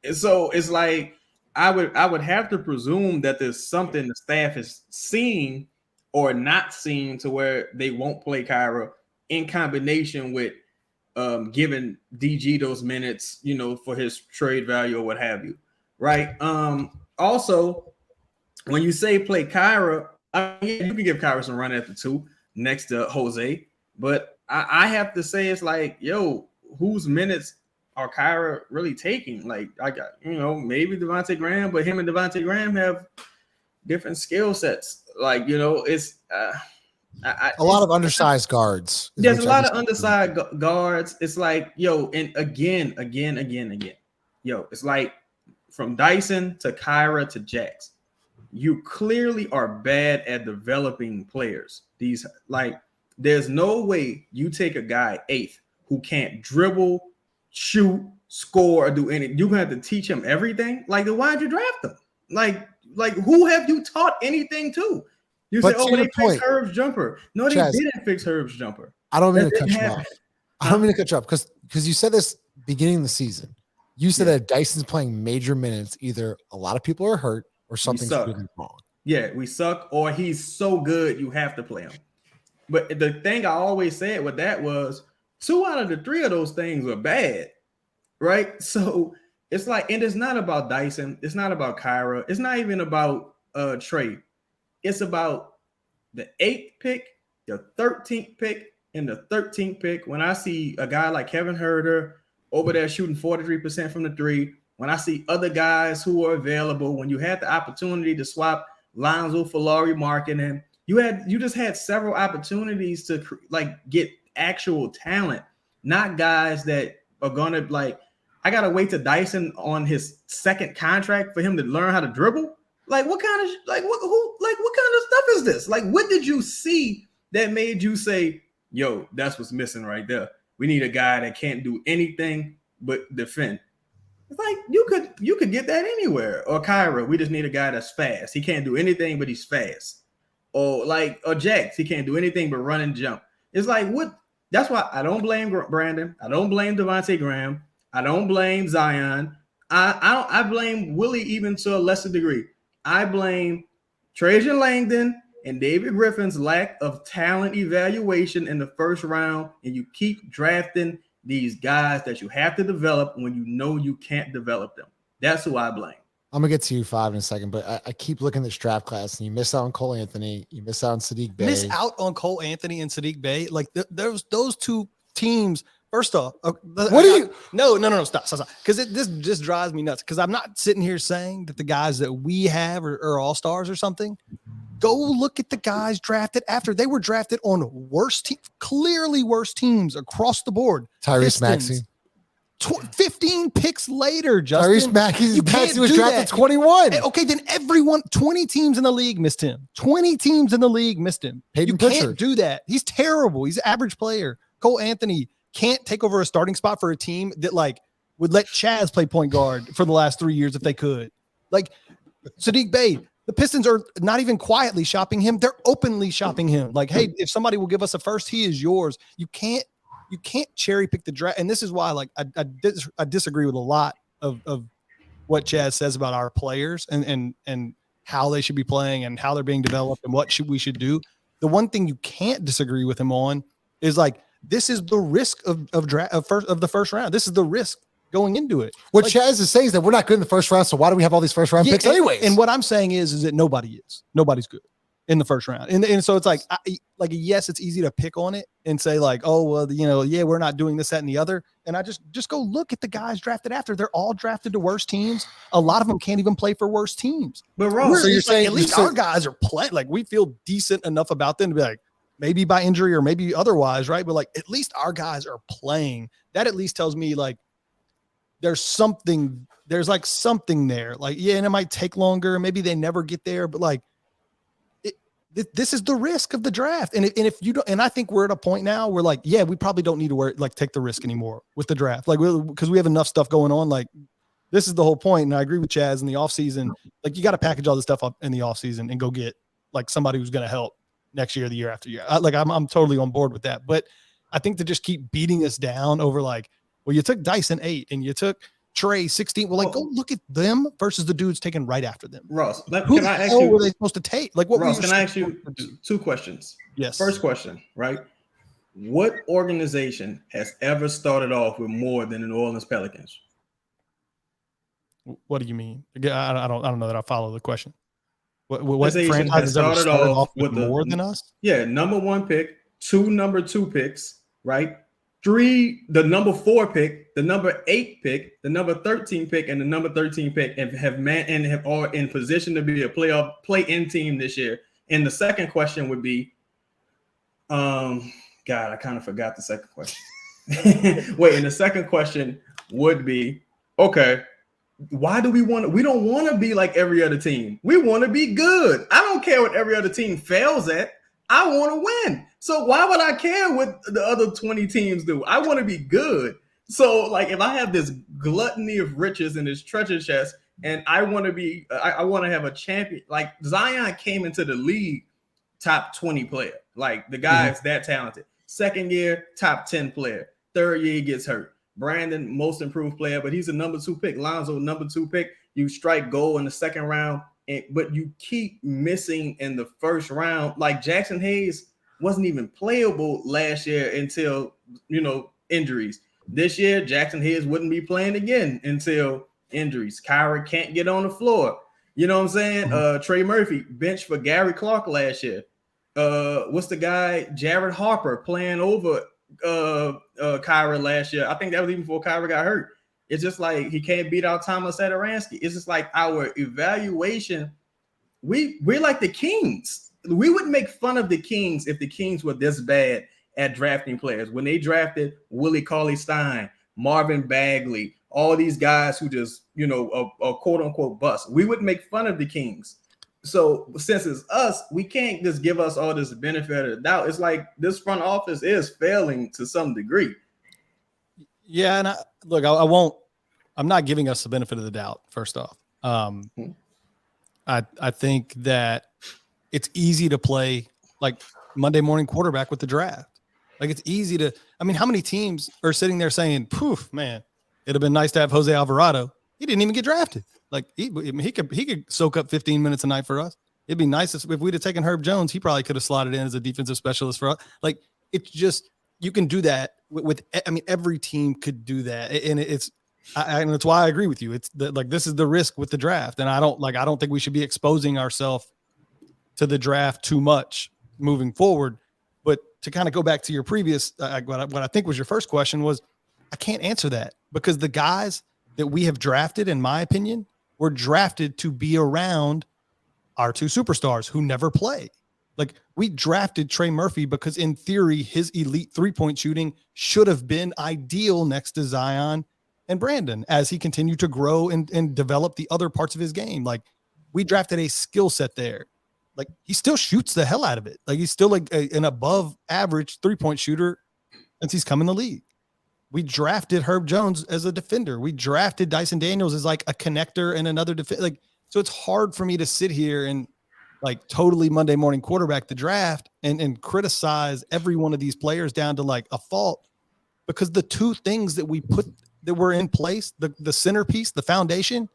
And so it's like, I would have to presume that there's something the staff is seeing or not seeing to where they won't play Kyra in combination with giving DG those minutes, for his trade value or what have you. Right. Also, when you say play Kyra, you can give Kyra some run at the 2 next to Jose, but I have to say, it's like, yo, whose minutes are Kyra really taking? Like, I got, maybe Devontae Graham, but him and Devontae Graham have different skill sets. Like, it's a lot of undersized guards. There's a lot of undersized guards. It's like, yo, and again, yo, it's like from Dyson to Kyra to Jax. You clearly are bad at developing players. There's no way you take a guy 8th who can't dribble, shoot, score, or do anything. You're gonna have to teach him everything. Like, then why'd you draft him? Like who have you taught anything to? You say, oh, they fixed Herb's jumper. No, they didn't fix Herb's jumper. I don't mean to cut you off. I don't mean to cut you off because you said this beginning of the season. You said that Dyson's playing major minutes. Either a lot of people are hurt or something's really wrong. Yeah, we suck, or he's so good you have to play him. But the thing I always said with that was 2 out of the 3 of those things were bad, right? So it's like, and it's not about Dyson. It's not about Kyra. It's not even about Trey. It's about the 8th pick, the 13th pick, and the 13th pick. When I see a guy like Kevin Herter over there shooting 43% from the 3, when I see other guys who are available, when you had the opportunity to swap Lonzo for Lauri Markkanen, you just had several opportunities to get actual talent, not guys that are gonna I gotta wait to Dyson on his 2nd contract for him to learn how to dribble. Like, what kind of what kind of stuff is this? Like, what did you see that made you say, yo, that's what's missing right there? We need a guy that can't do anything but defend. It's like, you could get that anywhere. Or Kyra, we just need a guy that's fast. He can't do anything, but he's fast. Or Jax, he can't do anything but run and jump. It's like, what? That's why I don't blame Brandon. I don't blame Devontae Graham. I don't blame Zion. I blame Willie even to a lesser degree. I blame Trajan Langdon and David Griffin's lack of talent evaluation in the 1st round, and you keep drafting these guys that you have to develop when you know you can't develop them. That's who I blame. I'm gonna get to you 5 in a second, but I keep looking at this draft class, and you miss out on Cole Anthony, you miss out on Sadiq Bey. Miss out on Cole Anthony and Sadiq Bey. Like, there's those 2 teams. First off, no, stop. Because this just drives me nuts. Because I'm not sitting here saying that the guys that we have are all stars or something, Go look at the guys drafted after. They were drafted on clearly worse teams across the board. Tyrese Maxey. 15 picks later, Justin. Tyrese Maxey was drafted 21. Okay, then 20 teams in the league missed him. 20 teams in the league missed him. Peyton You Pritchard. can't do that. He's terrible. He's an average player. Cole Anthony can't take over a starting spot for a team that like would let Chaz play point guard for the last 3 years if they could. Like Sadiq Bey, the Pistons are not even quietly shopping him. They're openly shopping him. Like, hey, if somebody will give us a first, he is yours. You can't cherry pick the draft. And this is why, like, I disagree with a lot of what Chaz says about our players and how they should be playing and how they're being developed and what we should do. The one thing you can't disagree with him on is like, this is the risk of the first round. This is the risk going into it. What like, Chaz is saying is that we're not good in the first round, so why do we have all these first round picks anyways? And what I'm saying is that nobody's good in the first round. And so it's like, yes, it's easy to pick on it and say like, oh, well, yeah, we're not doing this, that, and the other. And I just go look at the guys drafted after. They're all drafted to worse teams. A lot of them can't even play for worse teams. But Ross, so you're Like, saying at least our guys are playing. Like we feel decent enough about them to be like, maybe by injury or maybe otherwise, right? But like, at least our guys are playing. That at least tells me like, there's something there. Like, yeah, and it might take longer. Maybe they never get there, but like, this is the risk of the draft. And if you don't, and I think we're at a point now where like, yeah, we probably don't need to take the risk anymore with the draft. Like, because we have enough stuff going on. Like, this is the whole point. And I agree with Chaz in the offseason. Like, you got to package all this stuff up in the offseason and go get like somebody who's going to help next year, the year after year. I'm totally on board with that. But I think to just keep beating us down over like, well, you took Dyson 8 and you took Trey 16. Well, like, go look at them versus the dudes taken right after them. Ross, Who can the I ask hell you? were they supposed to take? Like, what? Ross, can I ask you two questions? Yes. First question, right? What organization has ever started off with more than the New Orleans Pelicans? What do you mean? I don't know that I follow the question. What Organization franchise has has ever started started off off with more than us? Yeah, number 1 pick, 2 number 2 picks, right? 3, the number 4 pick, the number 8 pick, the number 13 pick, and the number 13 pick, and have all in position to be a play-in team this year. And the second question would be, God, I kind of forgot the second question. Wait, and the second question would be, okay, why do we don't want to be like every other team. We want to be good. I don't care what every other team fails at. I want to win. So why would I care what the other 20 teams do? I want to be good. So like if I have this gluttony of riches in this treasure chest and I want to be, I want to have a champion. Like Zion came into the league top 20 player. Like the guy is that talented. Second year, top 10 player. Third year, he gets hurt. Brandon, most improved player, but he's a number 2 pick. Lonzo, number 2 pick. You strike gold in the second round, but you keep missing in the first round. Like Jackson Hayes wasn't even playable last year until, injuries. This year, Jackson Hayes wouldn't be playing again until injuries. Kyra can't get on the floor. You know what I'm saying? Trey Murphy, bench for Gary Clark last year. What's the guy? Jared Harper playing over Kyra last year. I think that was even before Kyra got hurt. It's just like he can't beat out Thomas Satoransky. It's just like our evaluation. We're like the Kings. We would make fun of the Kings if the Kings were this bad at drafting players. When they drafted Willie Cauley-Stein, Marvin Bagley, all these guys who just, a quote unquote bust. We would make fun of the Kings. So since it's us, we can't just give us all this benefit of the doubt. It's like this front office is failing to some degree. Yeah, and I'm not giving us the benefit of the doubt, first off. I think that it's easy to play like Monday morning quarterback with the draft. Like it's easy to, how many teams are sitting there saying, poof, man, it'd have been nice to have Jose Alvarado. He didn't even get drafted. Like he could soak up 15 minutes a night for us. It'd be nice if we'd have taken Herb Jones. He probably could have slotted in as a defensive specialist for us. Like it's just, you can do that with every team could do that. And it's why I agree with you. It's this is the risk with the draft. And I don't think we should be exposing ourselves to the draft too much moving forward. But to kind of go back to your previous, what I think was your first question was, I can't answer that because the guys that we have drafted, in my opinion, were drafted to be around our two superstars who never play. Like, we drafted Trey Murphy because in theory, his elite 3-point shooting should have been ideal next to Zion and Brandon as he continued to grow and develop the other parts of his game. Like, we drafted a skill set there. Like, he still shoots the hell out of it. Like, he's still like an above average 3-point shooter since he's come in the league. We drafted Herb Jones as a defender. We drafted Dyson Daniels as like a connector and another defender. Like, so it's hard for me to sit here and like totally Monday morning quarterback the draft and criticize every one of these players down to like a fault, because the two things that we put that were in place, the centerpiece, the foundation,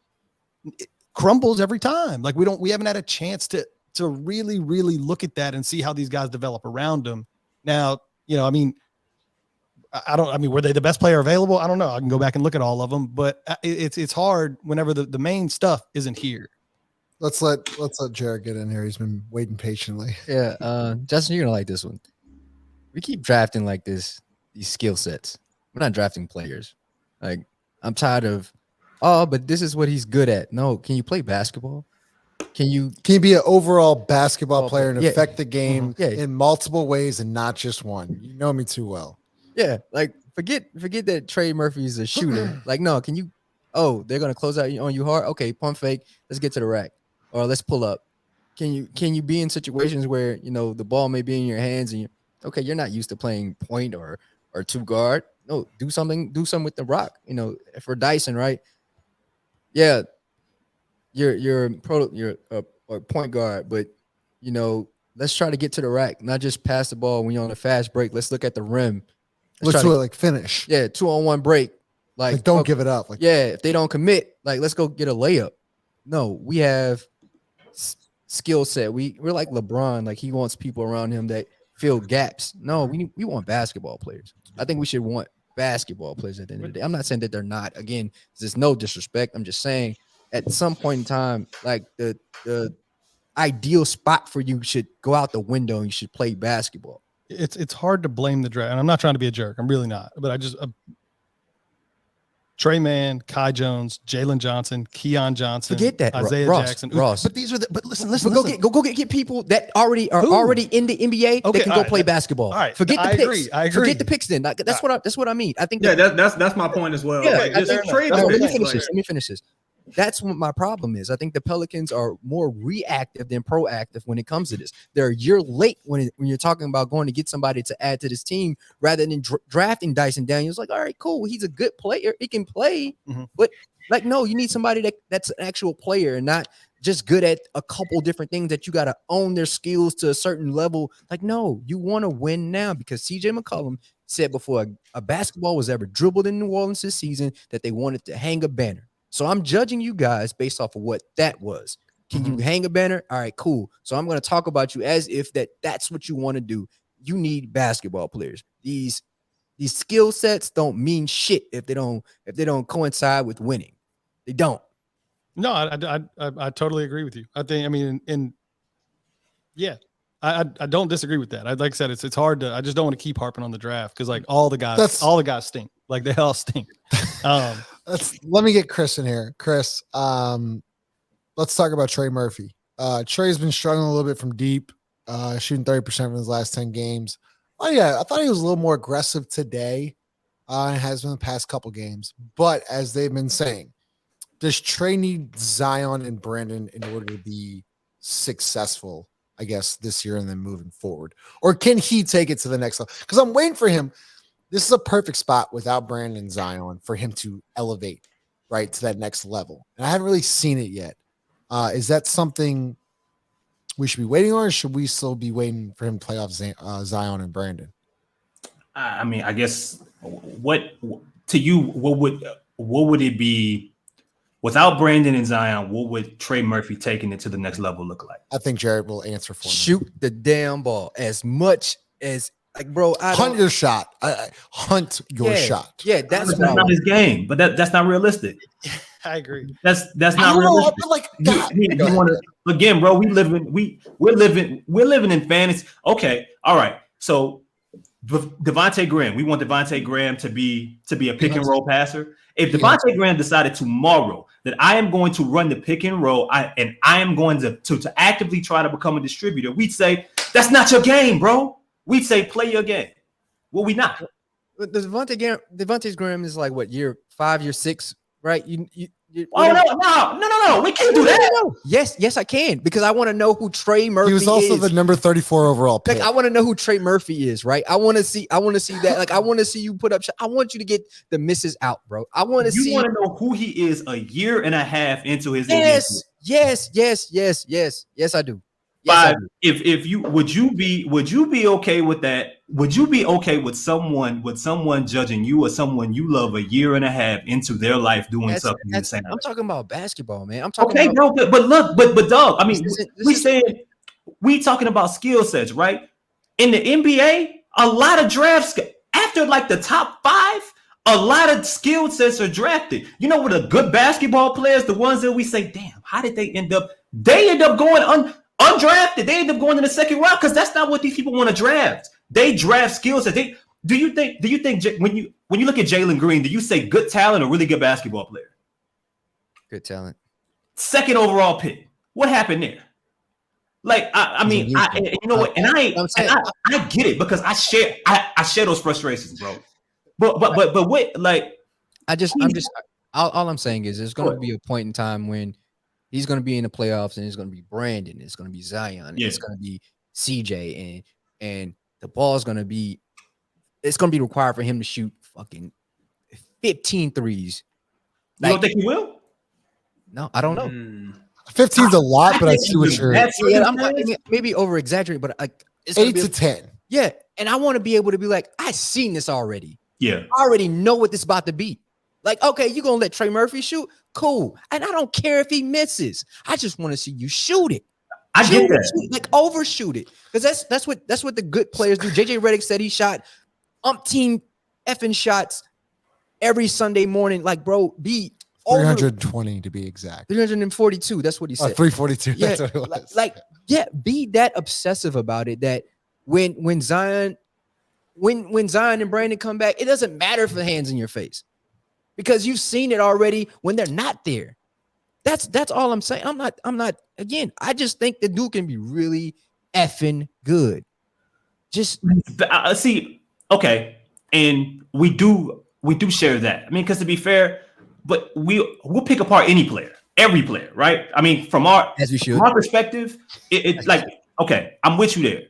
it crumbles every time. Like, we haven't had a chance to really, really look at that and see how these guys develop around them. Now, I mean, were they the best player available? I don't know. I can go back and look at all of them, but it's hard whenever the main stuff isn't here. Let's let Jared get in here. He's been waiting patiently. Yeah, Justin, you're gonna like this one. We keep drafting like these skill sets. We're not drafting players. Like, I'm tired of, but this is what he's good at. No, can you play basketball? Can you be an overall basketball player and affect the game Yeah. in multiple ways and not just one? You know me too well. Yeah, like forget that Trey Murphy's a shooter. Like, no, can you? Oh, they're gonna close out on you hard. Okay, pump fake. Let's get to the rack, or let's pull up. Can you be in situations where the ball may be in your hands and you're not used to playing point or two guard. No, do something with the rock. For Dyson, right? Yeah, you're a point guard, but let's try to get to the rack, not just pass the ball when you're on a fast break. Let's look at the rim. Let's do it like finish. Yeah, 2-on-1 break. Like don't give it up. Like, yeah, if they don't commit, like let's go get a layup. No, we have skill set. We're like LeBron. Like, he wants people around him that fill gaps. No, we want basketball players. I think we should want basketball players at the end of the day. I'm not saying that they're not. Again, there's no disrespect. I'm just saying at some point in time, like the ideal spot for you should go out the window and you should play basketball. It's hard to blame the draft, and I'm not trying to be a jerk. I'm really not. But I just Trey Mann, Kai Jones, Jalen Johnson, Keon Johnson, forget that Isaiah Jackson, Ross. But these are listen. Go get people that already in the NBA that can go play basketball. All right, forget the picks. I agree. Forget the picks. Then that's what I mean. I think that's my point as well. Yeah, okay, just trade the let picks. me finish this. That's what my problem is. I think the Pelicans are more reactive than proactive when it comes to this. They're a year late when you're talking about going to get somebody to add to this team rather than drafting Dyson Daniels. Like, all right, cool. He's a good player. He can play. But, like, no, you need somebody that's an actual player and not just good at a couple different things that you got to own their skills to a certain level. Like, no, you want to win now because CJ McCollum said before a basketball was ever dribbled in New Orleans this season that they wanted to hang a banner. So I'm judging you guys based off of what that was. Can you hang a banner? All right, cool. So I'm going to talk about you as if that's what you want to do. You need basketball players. These skill sets don't mean shit if they don't coincide with winning. They don't. No, I totally agree with you. I think, I mean, I don't disagree with that. Like I said, it's hard to. I just don't want to keep harping on the draft because like all the guys stink. Like they all stink. Let me get Chris in here. Chris, let's talk about Trey Murphy. Trey's been struggling a little bit from deep, shooting 30% from his last 10 games. Oh yeah, I thought he was a little more aggressive today. It has been the past couple games, but as they've been saying, does Trey need Zion and Brandon in order to be successful, I guess, this year and then moving forward? Or can he take it to the next level? Because I'm waiting for him. This is a perfect spot without Brandon and Zion for him to elevate right to that next level. And I haven't really seen it yet. Is that something we should be waiting on, or should we still be waiting for him to play off Zion and Brandon? I mean, I guess what would it be without Brandon and Zion? What would Trey Murphy taking it to the next level look like? I think Jared will answer for me. Shoot the damn ball as much as like, bro. Hunt your shot. Hunt your shot. Yeah, that's not his game, but that's not realistic. I agree. That's not realistic. Like, you wanna, again, bro. We're living in fantasy. Okay, all right. So Devontae Graham. We want Devontae Graham to be a pick and roll passer. If Devontae Graham decided tomorrow that I am going to run the pick and roll, I am going to actively try to become a distributor, we'd say that's not your game, bro. We'd say play your game. Well, we not. Devontae Graham is like what, year 5, year 6, right? No. We can't do that. No. Yes, I can, because I want to know who Trey Murphy is. He was also the number 34 overall pick. Like, I want to know who Trey Murphy is, right? I want to see that. Like, I want to see you put up. I want you to get the misses out, bro. I want to see. You want to know who he is a year and a half into his. Yes, I do. Yes, if you would you be okay with that? Would you be okay with someone judging you or someone you love a year and a half into their life doing something insane? I'm talking about basketball, man. I'm talking about, but dog, I mean, we talking about skill sets, right? In the NBA, a lot of drafts after like the top 5, a lot of skill sets are drafted. You know what, the good basketball players, the ones that we say, damn, how did they end up? They end up going undrafted. They end up going in the second round because that's not what these people want to draft. They draft skill sets. Do you think when you look at Jalen Green, do you say good talent or really good basketball player? Good talent. Second overall pick. What happened there? Like, I mean, you know what? And I get it because I share those frustrations, bro. But what, like, all I'm saying is there's going to be a point in time when he's going to be in the playoffs, and it's going to be Brandon, it's going to be Zion, it's going to be CJ, and the ball is going to be, it's going to be required for him to shoot fucking 15 threes. You don't think he will? No, I don't know. 15 is a lot, but I see what you're. I'm maybe over exaggerating, but it's 8 to 10. Yeah, and I want to be able to be like, I've seen this already. Yeah, I already know what this is about to be. Like, okay, you're gonna let Trey Murphy shoot? Cool. And I don't care if he misses. I just want to see you shoot it. I get that. Like, overshoot it. Because that's what the good players do. JJ Redick said he shot umpteen effing shots every Sunday morning. Like, bro, be 320 to be exact. 342. That's what he said. 342. Yeah, That's what it was. Be that obsessive about it that when Zion and Brandon come back, it doesn't matter if the hand's in your face. Because you've seen it already when they're not there. That's all I'm saying. I'm not again, I just think the dude can be really effing good. Just see, okay. And we do share that. I mean, because to be fair, but we'll pick apart any player, every player, right? I mean, from our perspective, it's like, okay, I'm with you there.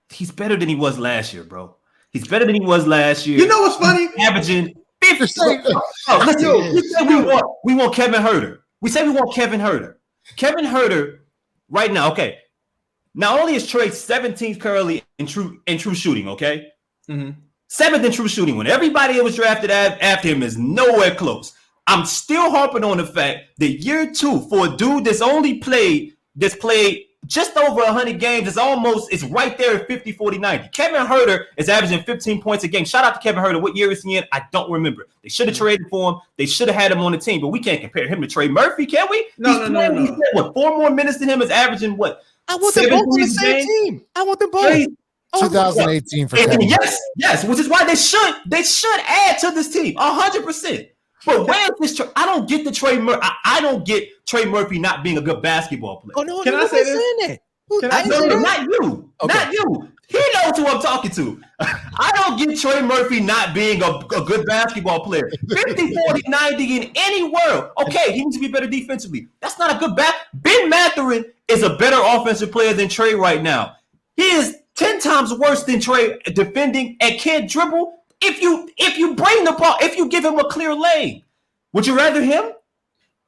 He's better than he was last year, bro. He's better than he was last year. You know what's funny? He's averaging 50. We want Kevin Huerter. We say we want Kevin Huerter. Kevin Huerter right now, okay. Not only is Trey 17th currently in true shooting, okay? Mm-hmm. 7th in true shooting. When everybody that was drafted after him is nowhere close. I'm still harping on the fact that year 2 for a dude that's played just over 100 games, it's right there at 50, 40, 90. Kevin Huerter is averaging 15 points a game. Shout out to Kevin Huerter. What year is he in? I don't remember. They should have traded for him. They should have had him on the team, but we can't compare him to Trey Murphy, can we? No. He's what, 4 more minutes than him is averaging what? I want them both on the same team. I want them both. 2018 for Kevin. Yes, which is why they should add to this team 100%. But where's this? I don't get the Trey Murphy. I don't get Trey Murphy not being a good basketball player. Oh no! Can I say this? Not you. Okay. Not you. He knows who I'm talking to. I don't get Trey Murphy not being a good basketball player. 50, 40, 90 in any world. Okay, he needs to be better defensively. That's not a good Ben Mathurin is a better offensive player than Trey right now. He is 10 times worse than Trey defending and can't dribble. If you bring the ball, if you give him a clear lane, would you rather him?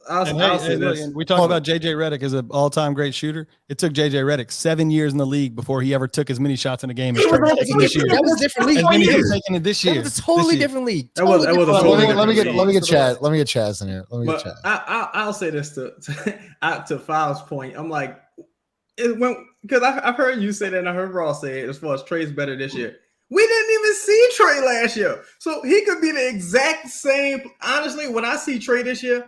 I'll say this. We talk about JJ Redick as an all-time great shooter. It took JJ Redick 7 years in the league before he ever took as many shots in a game as Trey taking this year. That was a different league. Taking it this year. That was a totally different league. Let me get Chaz in here. I'll say this to File's point. I'm like, because I've heard you say that, and I heard Ross say it as far as Trey's better this year. We didn't even see Trey last year. So he could be the exact same. Honestly, when I see Trey this year,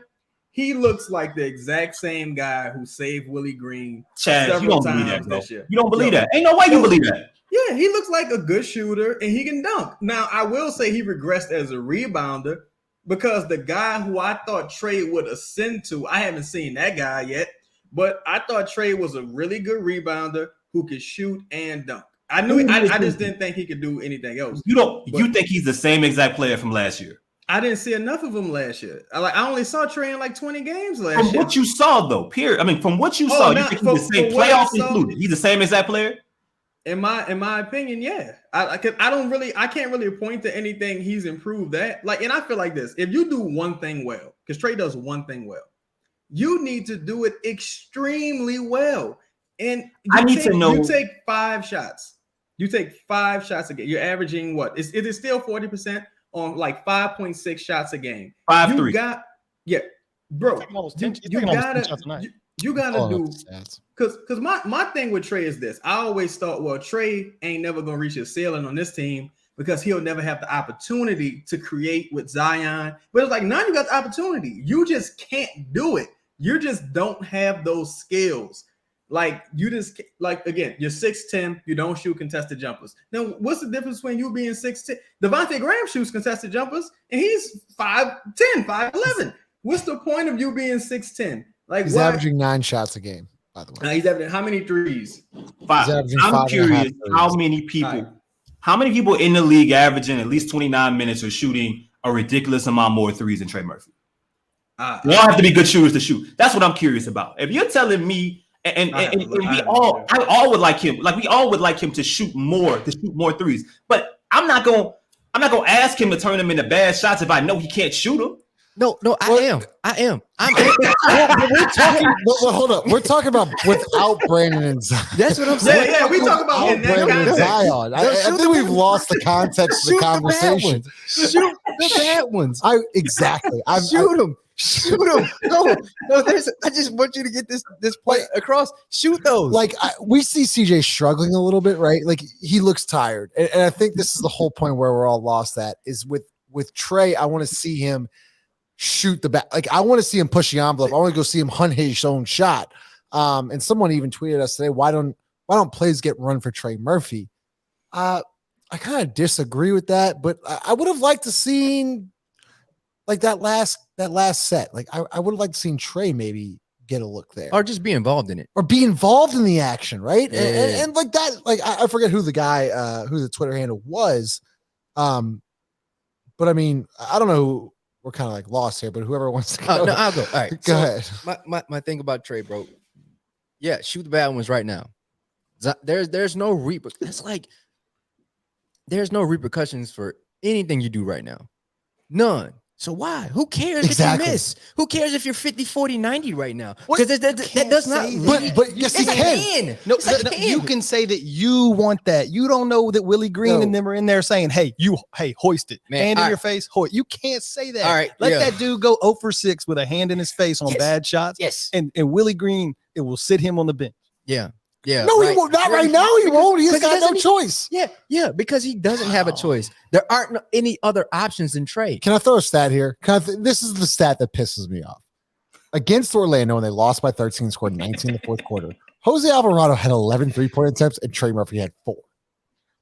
he looks like the exact same guy who saved Willie Green Chaz, you several don't believe that, times bro. this year. You don't believe Yo, that. Ain't no way you believe that. Yeah, he looks like a good shooter and he can dunk. Now, I will say he regressed as a rebounder because the guy who I thought Trey would ascend to, I haven't seen that guy yet, but I thought Trey was a really good rebounder who could shoot and dunk. I just didn't think he could do anything else. You think he's the same exact player from last year? I didn't see enough of him last year. I only saw Trey in like 20 games last year. From what you saw, though, period. I mean, from what you saw, you think he's the same playoff included? He's the same exact player? In my opinion, yeah. I can't really point to anything he's improved at. Like, and I feel like this: if you do one thing well, because Trey does one thing well, you need to do it extremely well. And you take 5 shots. You take 5 shots a game. You're averaging what? It is still 40% on like 5.6 shots a game. 5-3. Bro. You gotta do because my thing with Trey is this. I always thought, well, Trey ain't never gonna reach his ceiling on this team because he'll never have the opportunity to create with Zion. But it's like now you got the opportunity. You just can't do it. You just don't have those skills. Like you just again, you're 6'10, you don't shoot contested jumpers. Now, what's the difference between you being 6'10? Devontae Graham shoots contested jumpers, and he's 5'10, 5'11. What's the point of you being 6'10? Like he's averaging 9 shots a game, by the way. He's averaging how many threes? 5. I'm curious how many people in the league averaging at least 29 minutes are shooting a ridiculous amount more threes than Trey Murphy. They all have to be good shooters to shoot. That's what I'm curious about. If you're telling me, we all would like him, like we all would like him to shoot more threes. But I'm not gonna ask him to turn them into bad shots if I know he can't shoot them. No, I am. We're talking. Well, hold up. We're talking about without Brandon and Zion. That's what I'm saying. Yeah, we talk about in that Brandon and Zion. I think we've lost the context of the conversation. Shoot the bad ones. Exactly. Shoot them. No. I just want you to get this point across. Shoot those. Like we see CJ struggling a little bit, right? Like he looks tired, and I think this is the whole point where we're all lost. At is with Trey. I want to see him shoot the back. Like I want to see him push the envelope. I want to go see him hunt his own shot. And someone even tweeted us today, why don't plays get run for Trey Murphy? I kind of disagree with that, but I would have liked to seen like that last set. Like I would have liked to seen Trey maybe get a look there. Or just be involved in it. Or be involved in the action, right? Yeah. And like that, like I forget who the guy who the Twitter handle was. But I mean, I don't know. We're kind of like lost here, but whoever wants to go. No, I'll go. All right. Go ahead. My thing about Trey, bro. Yeah, shoot the bad ones right now. There's no repercussions for anything you do right now. None. So why? Who cares if you miss? Who cares if you're 50, 40, 90 right now? Because that does not. But yes, he can. No, you can say that you want that. You don't know that Willie Green and them are in there saying, "Hey, hoist it, man, hand in your face, hoist." You can't say that. All right, let that dude go 0 for 6 with a hand in his face on bad shots. Yes, and Willie Green, it will sit him on the bench. Yeah. No, he won't. Not right now. He won't. He's got no choice. Yeah, because he doesn't have a choice. There aren't any other options than Trey. Can I throw a stat here? This is the stat that pisses me off. Against Orlando, when they lost by 13, scored 19 in the fourth quarter, Jose Alvarado had 11 three-point attempts, and Trey Murphy had 4.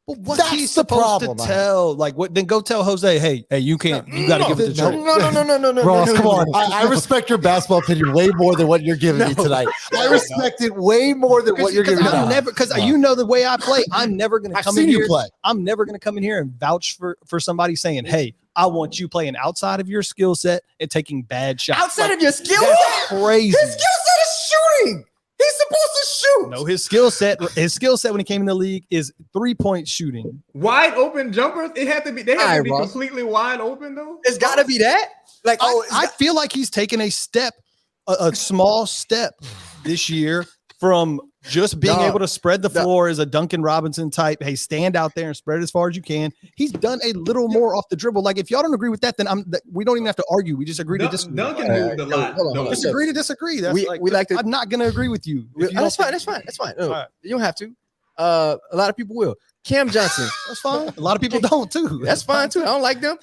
But what's he supposed to tell? Like, what? Then go tell Jose, hey, you can't. You got to give it to Trey. No. Ross, come on. I respect your basketball opinion way more than what you're giving me tonight. I respect it way more than what you're giving me. Because you know the way I play, I'm never going to come in here. Play. I'm never going to come in here and vouch for somebody saying, hey, I want you playing outside of your skill set and taking bad shots. Outside of your skill set? Crazy. His skill set is shooting. He's supposed to shoot. No, his skill set when he came in the league is 3-point shooting. Wide open jumpers. They have to be completely wide open though. It's got to be that. Like I feel like he's taken a small step this year from just being able to spread the floor as a Duncan Robinson type. Hey, stand out there and spread it as far as you can. He's done a little more off the dribble. Like if y'all don't agree with that, then we don't even have to argue. We just agree to disagree. Duncan moved a lot. Disagree to disagree. That's I'm not going to agree with you. That's fine. No, right. You don't have to. A lot of people will. Cam Johnson. That's fine. A lot of people don't too. That's fine too. I don't like them.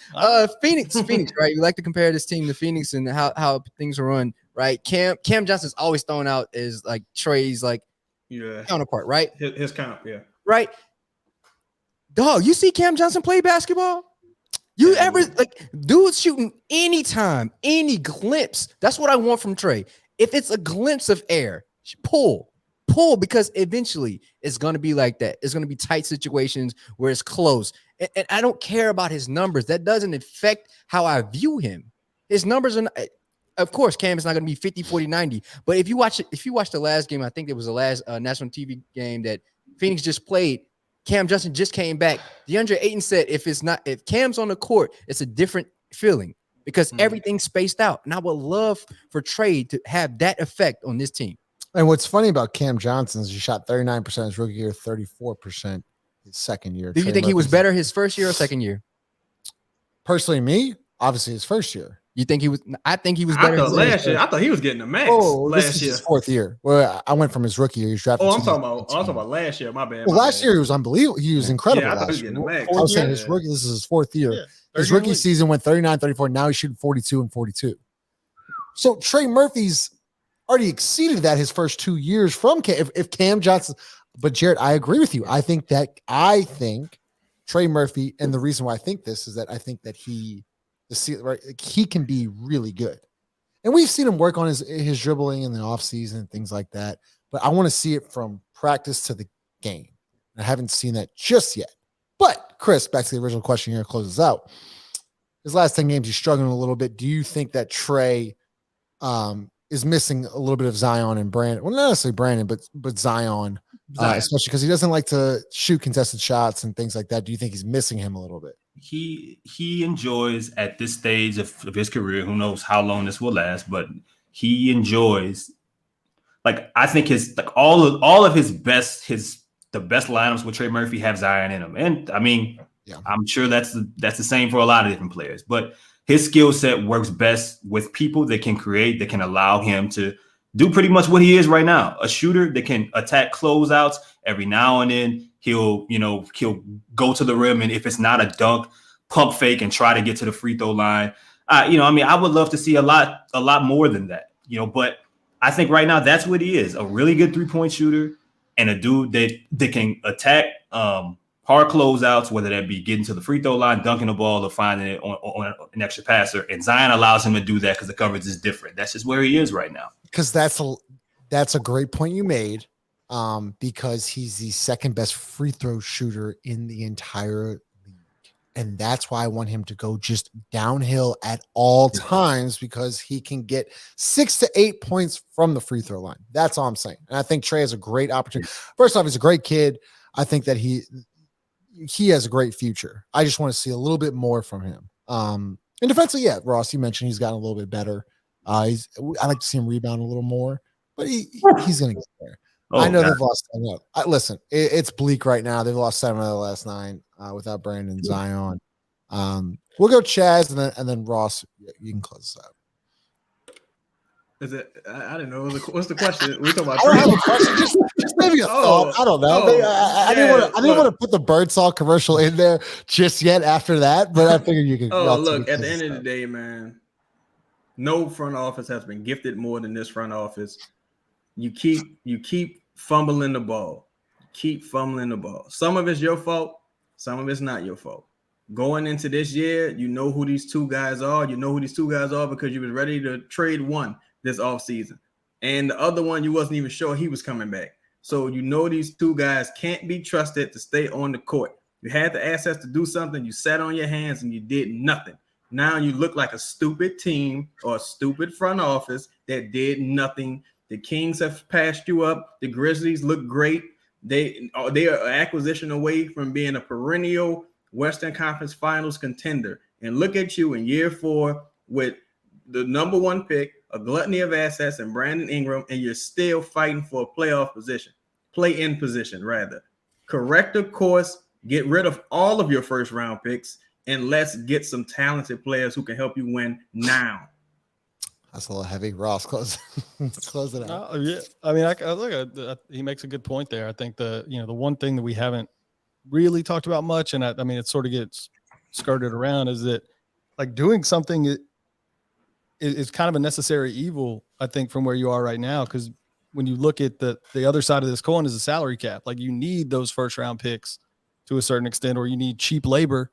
Phoenix, right? You like to compare this team to Phoenix and how things are run. right? Cam Johnson's always thrown out as like Trey's like counterpart, right? His count, yeah. Right. Dog, you see Cam Johnson play basketball? You ever like dudes shooting anytime, any glimpse? That's what I want from Trey. If it's a glimpse of air, pull, because eventually it's going to be like that. It's going to be tight situations where it's close. And I don't care about his numbers. That doesn't affect how I view him. His numbers are not, of course, Cam is not going to be 50, 40, 90. But if you watch the last game, I think it was the last national TV game that Phoenix just played, Cam Johnson just came back. DeAndre Ayton said if Cam's on the court, it's a different feeling because everything's spaced out. And I would love for Trey to have that effect on this team. And what's funny about Cam Johnson is he shot 39% his rookie year, 34% his second year. Do you think he was better his first year or second year? Personally, me, obviously his first year. You think he was? I think he was better. Last year, I thought he was getting the max. This is his fourth year. Well, I went from his rookie year. He was drafted. I'm talking about last year. My bad. Well, last year he was unbelievable. He was incredible. I thought last he was year. getting the max. I was saying his rookie. This is his fourth year. Yeah, his rookie season went 39, 34. Now he's shooting 42 and 42. So Trey Murphy's already exceeded that his first 2 years from Cam. If Cam Johnson, but Jared, I agree with you. I think Trey Murphy, and the reason why I think this is that I think that he can be really good. And we've seen him work on his dribbling in the offseason and things like that. But I want to see it from practice to the game. I haven't seen that just yet. But Chris, back to the original question here, closes out. His last 10 games, he's struggling a little bit. Do you think that Trey is missing a little bit of Zion and Brandon? Well, not necessarily Brandon, but Zion. Especially because he doesn't like to shoot contested shots and things like that. Do you think he's missing him a little bit? He enjoys at this stage of his career, who knows how long this will last, but he enjoys, like, I think his like all of his best the best lineups with Trey Murphy have Zion in them. And I mean, I'm sure that's the same for a lot of different players, but his skill set works best with people that can create, that can allow him to do pretty much what he is right now, a shooter that can attack closeouts every now and then. He'll go to the rim, and if it's not a dunk, pump fake and try to get to the free throw line. I would love to see a lot more than that, but I think right now that's what he is, a really good 3-point shooter and a dude that can attack hard closeouts, whether that be getting to the free throw line, dunking the ball, or finding it on an extra passer. And Zion allows him to do that because the coverage is different. That's just where he is right now. Because that's a great point you made. Because he's the second best free throw shooter in the entire league. And that's why I want him to go just downhill at all times, because he can get 6 to 8 points from the free throw line. That's all I'm saying. And I think Trey has a great opportunity. First off, he's a great kid. I think that he has a great future. I just want to see a little bit more from him. And defensively, Ross, you mentioned he's gotten a little bit better. I like to see him rebound a little more, but he's going to get there. I know they've lost. Listen, it's bleak right now. They've lost 7 of the last 9 without Brandon and Zion. We'll go Chaz and then Ross. You can close this out. Is it? I don't know. What's the question? We talking about? I don't have a question. Just maybe a thought. I don't know. I didn't want to put the Birdsall commercial in there just yet after that, but I figured you could. Look, at the end of the day, man, no front office has been gifted more than this front office. You keep fumbling the ball. Keep fumbling the ball. Some of it's your fault. Some of it's not your fault. Going into this year, you know who these two guys are. You know who these two guys are because you was ready to trade one this offseason. And the other one, you wasn't even sure he was coming back. So you know these two guys can't be trusted to stay on the court. You had the assets to do something. You sat on your hands and you did nothing. Now you look like a stupid team or a stupid front office that did nothing. The Kings have passed you up. The Grizzlies look great. They are an acquisition away from being a perennial Western Conference Finals contender. And look at you in year 4 with the number 1 pick, a gluttony of assets, and Brandon Ingram, and you're still fighting for a playoff position, play-in position, rather. Correct the course, get rid of all of your first-round picks, and let's get some talented players who can help you win now. That's a little heavy. Ross, close it out. Yeah, I mean, I look. He makes a good point there. I think the one thing that we haven't really talked about much, and I mean, it sort of gets skirted around, is that like doing something is kind of a necessary evil, I think, from where you are right now. Because when you look at the other side of this coin is a salary cap. Like, you need those first round picks to a certain extent, or you need cheap labor.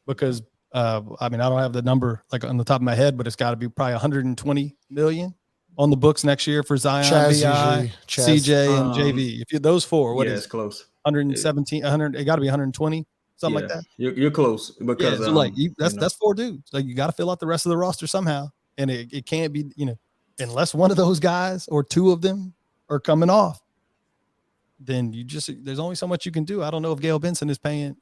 Because I mean, I don't have the number like on the top of my head, but it's got to be probably 120 million on the books next year for Zion, Chaz BI, CJ, and JV. If you those four, what is it's close. 117, 100? It got to be 120, something like that. You're close because so like that's 4 dudes. Like, you got to fill out the rest of the roster somehow, and it can't be, unless one of those guys or two of them are coming off. Then there's only so much you can do. I don't know if Gail Benson is paying,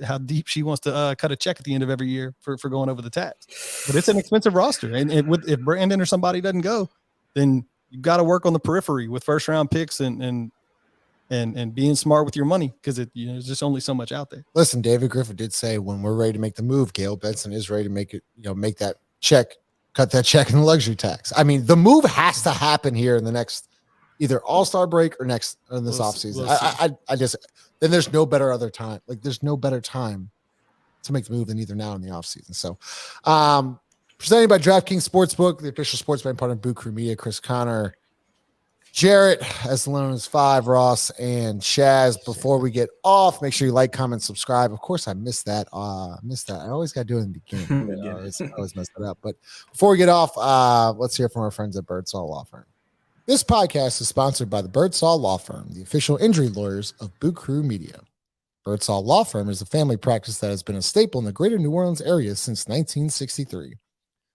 how deep she wants to cut a check at the end of every year for going over the tax. But it's an expensive roster, and if Brandon or somebody doesn't go, then you've got to work on the periphery with first round picks and being smart with your money, because there's just only so much out there. Listen, David Griffin did say when we're ready to make the move, Gail Benson is ready to make it, make that check, cut that check in the luxury tax. I mean, the move has to happen here in the next either all-star break or this offseason. I just, then there's no better other time. Like, there's no better time to make the move than either now or in the offseason. So, presented by DraftKings Sportsbook, the official sports betting partner of Boot Crew Media. Chris Connor, Jarrett, as known as 5, Ross, and Chaz. Before we get off, make sure you like, comment, subscribe. Of course, I missed that. I always got to do it in the beginning. I always mess that up. But before we get off, let's hear from our friends at Birdsall Law Firm. This podcast is sponsored by the Birdsall Law Firm, the official injury lawyers of Boot Crew Media. Birdsall Law Firm is a family practice that has been a staple in the greater New Orleans area since 1963.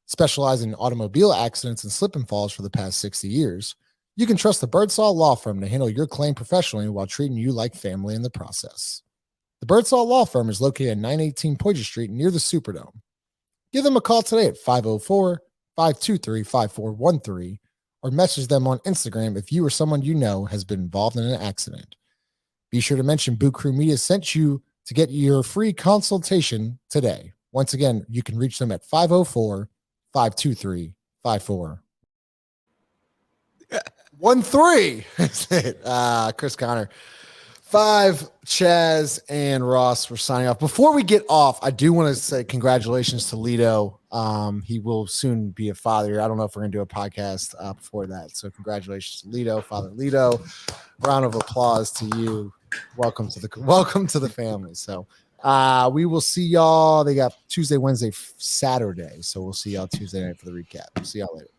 Specializing in automobile accidents and slip and falls for the past 60 years, you can trust the Birdsall Law Firm to handle your claim professionally while treating you like family in the process. The Birdsall Law Firm is located at 918 Poydras Street near the Superdome. Give them a call today at 504-523-5413 or message them on Instagram if you or someone you know has been involved in an accident. Be sure to mention Boot Crew Media sent you to get your free consultation today. Once again, you can reach them at 504-523-5413. That's it. Chris Connor, 5, Chaz, and Ross, we're signing off. Before we get off, I do want to say congratulations to Lito. He will soon be a father. I don't know if we're going to do a podcast before that. So congratulations to Lito, Father Lito. Round of applause to you. Welcome to the family. So we will see y'all. They got Tuesday, Wednesday, Saturday. So we'll see y'all Tuesday night for the recap. See y'all later.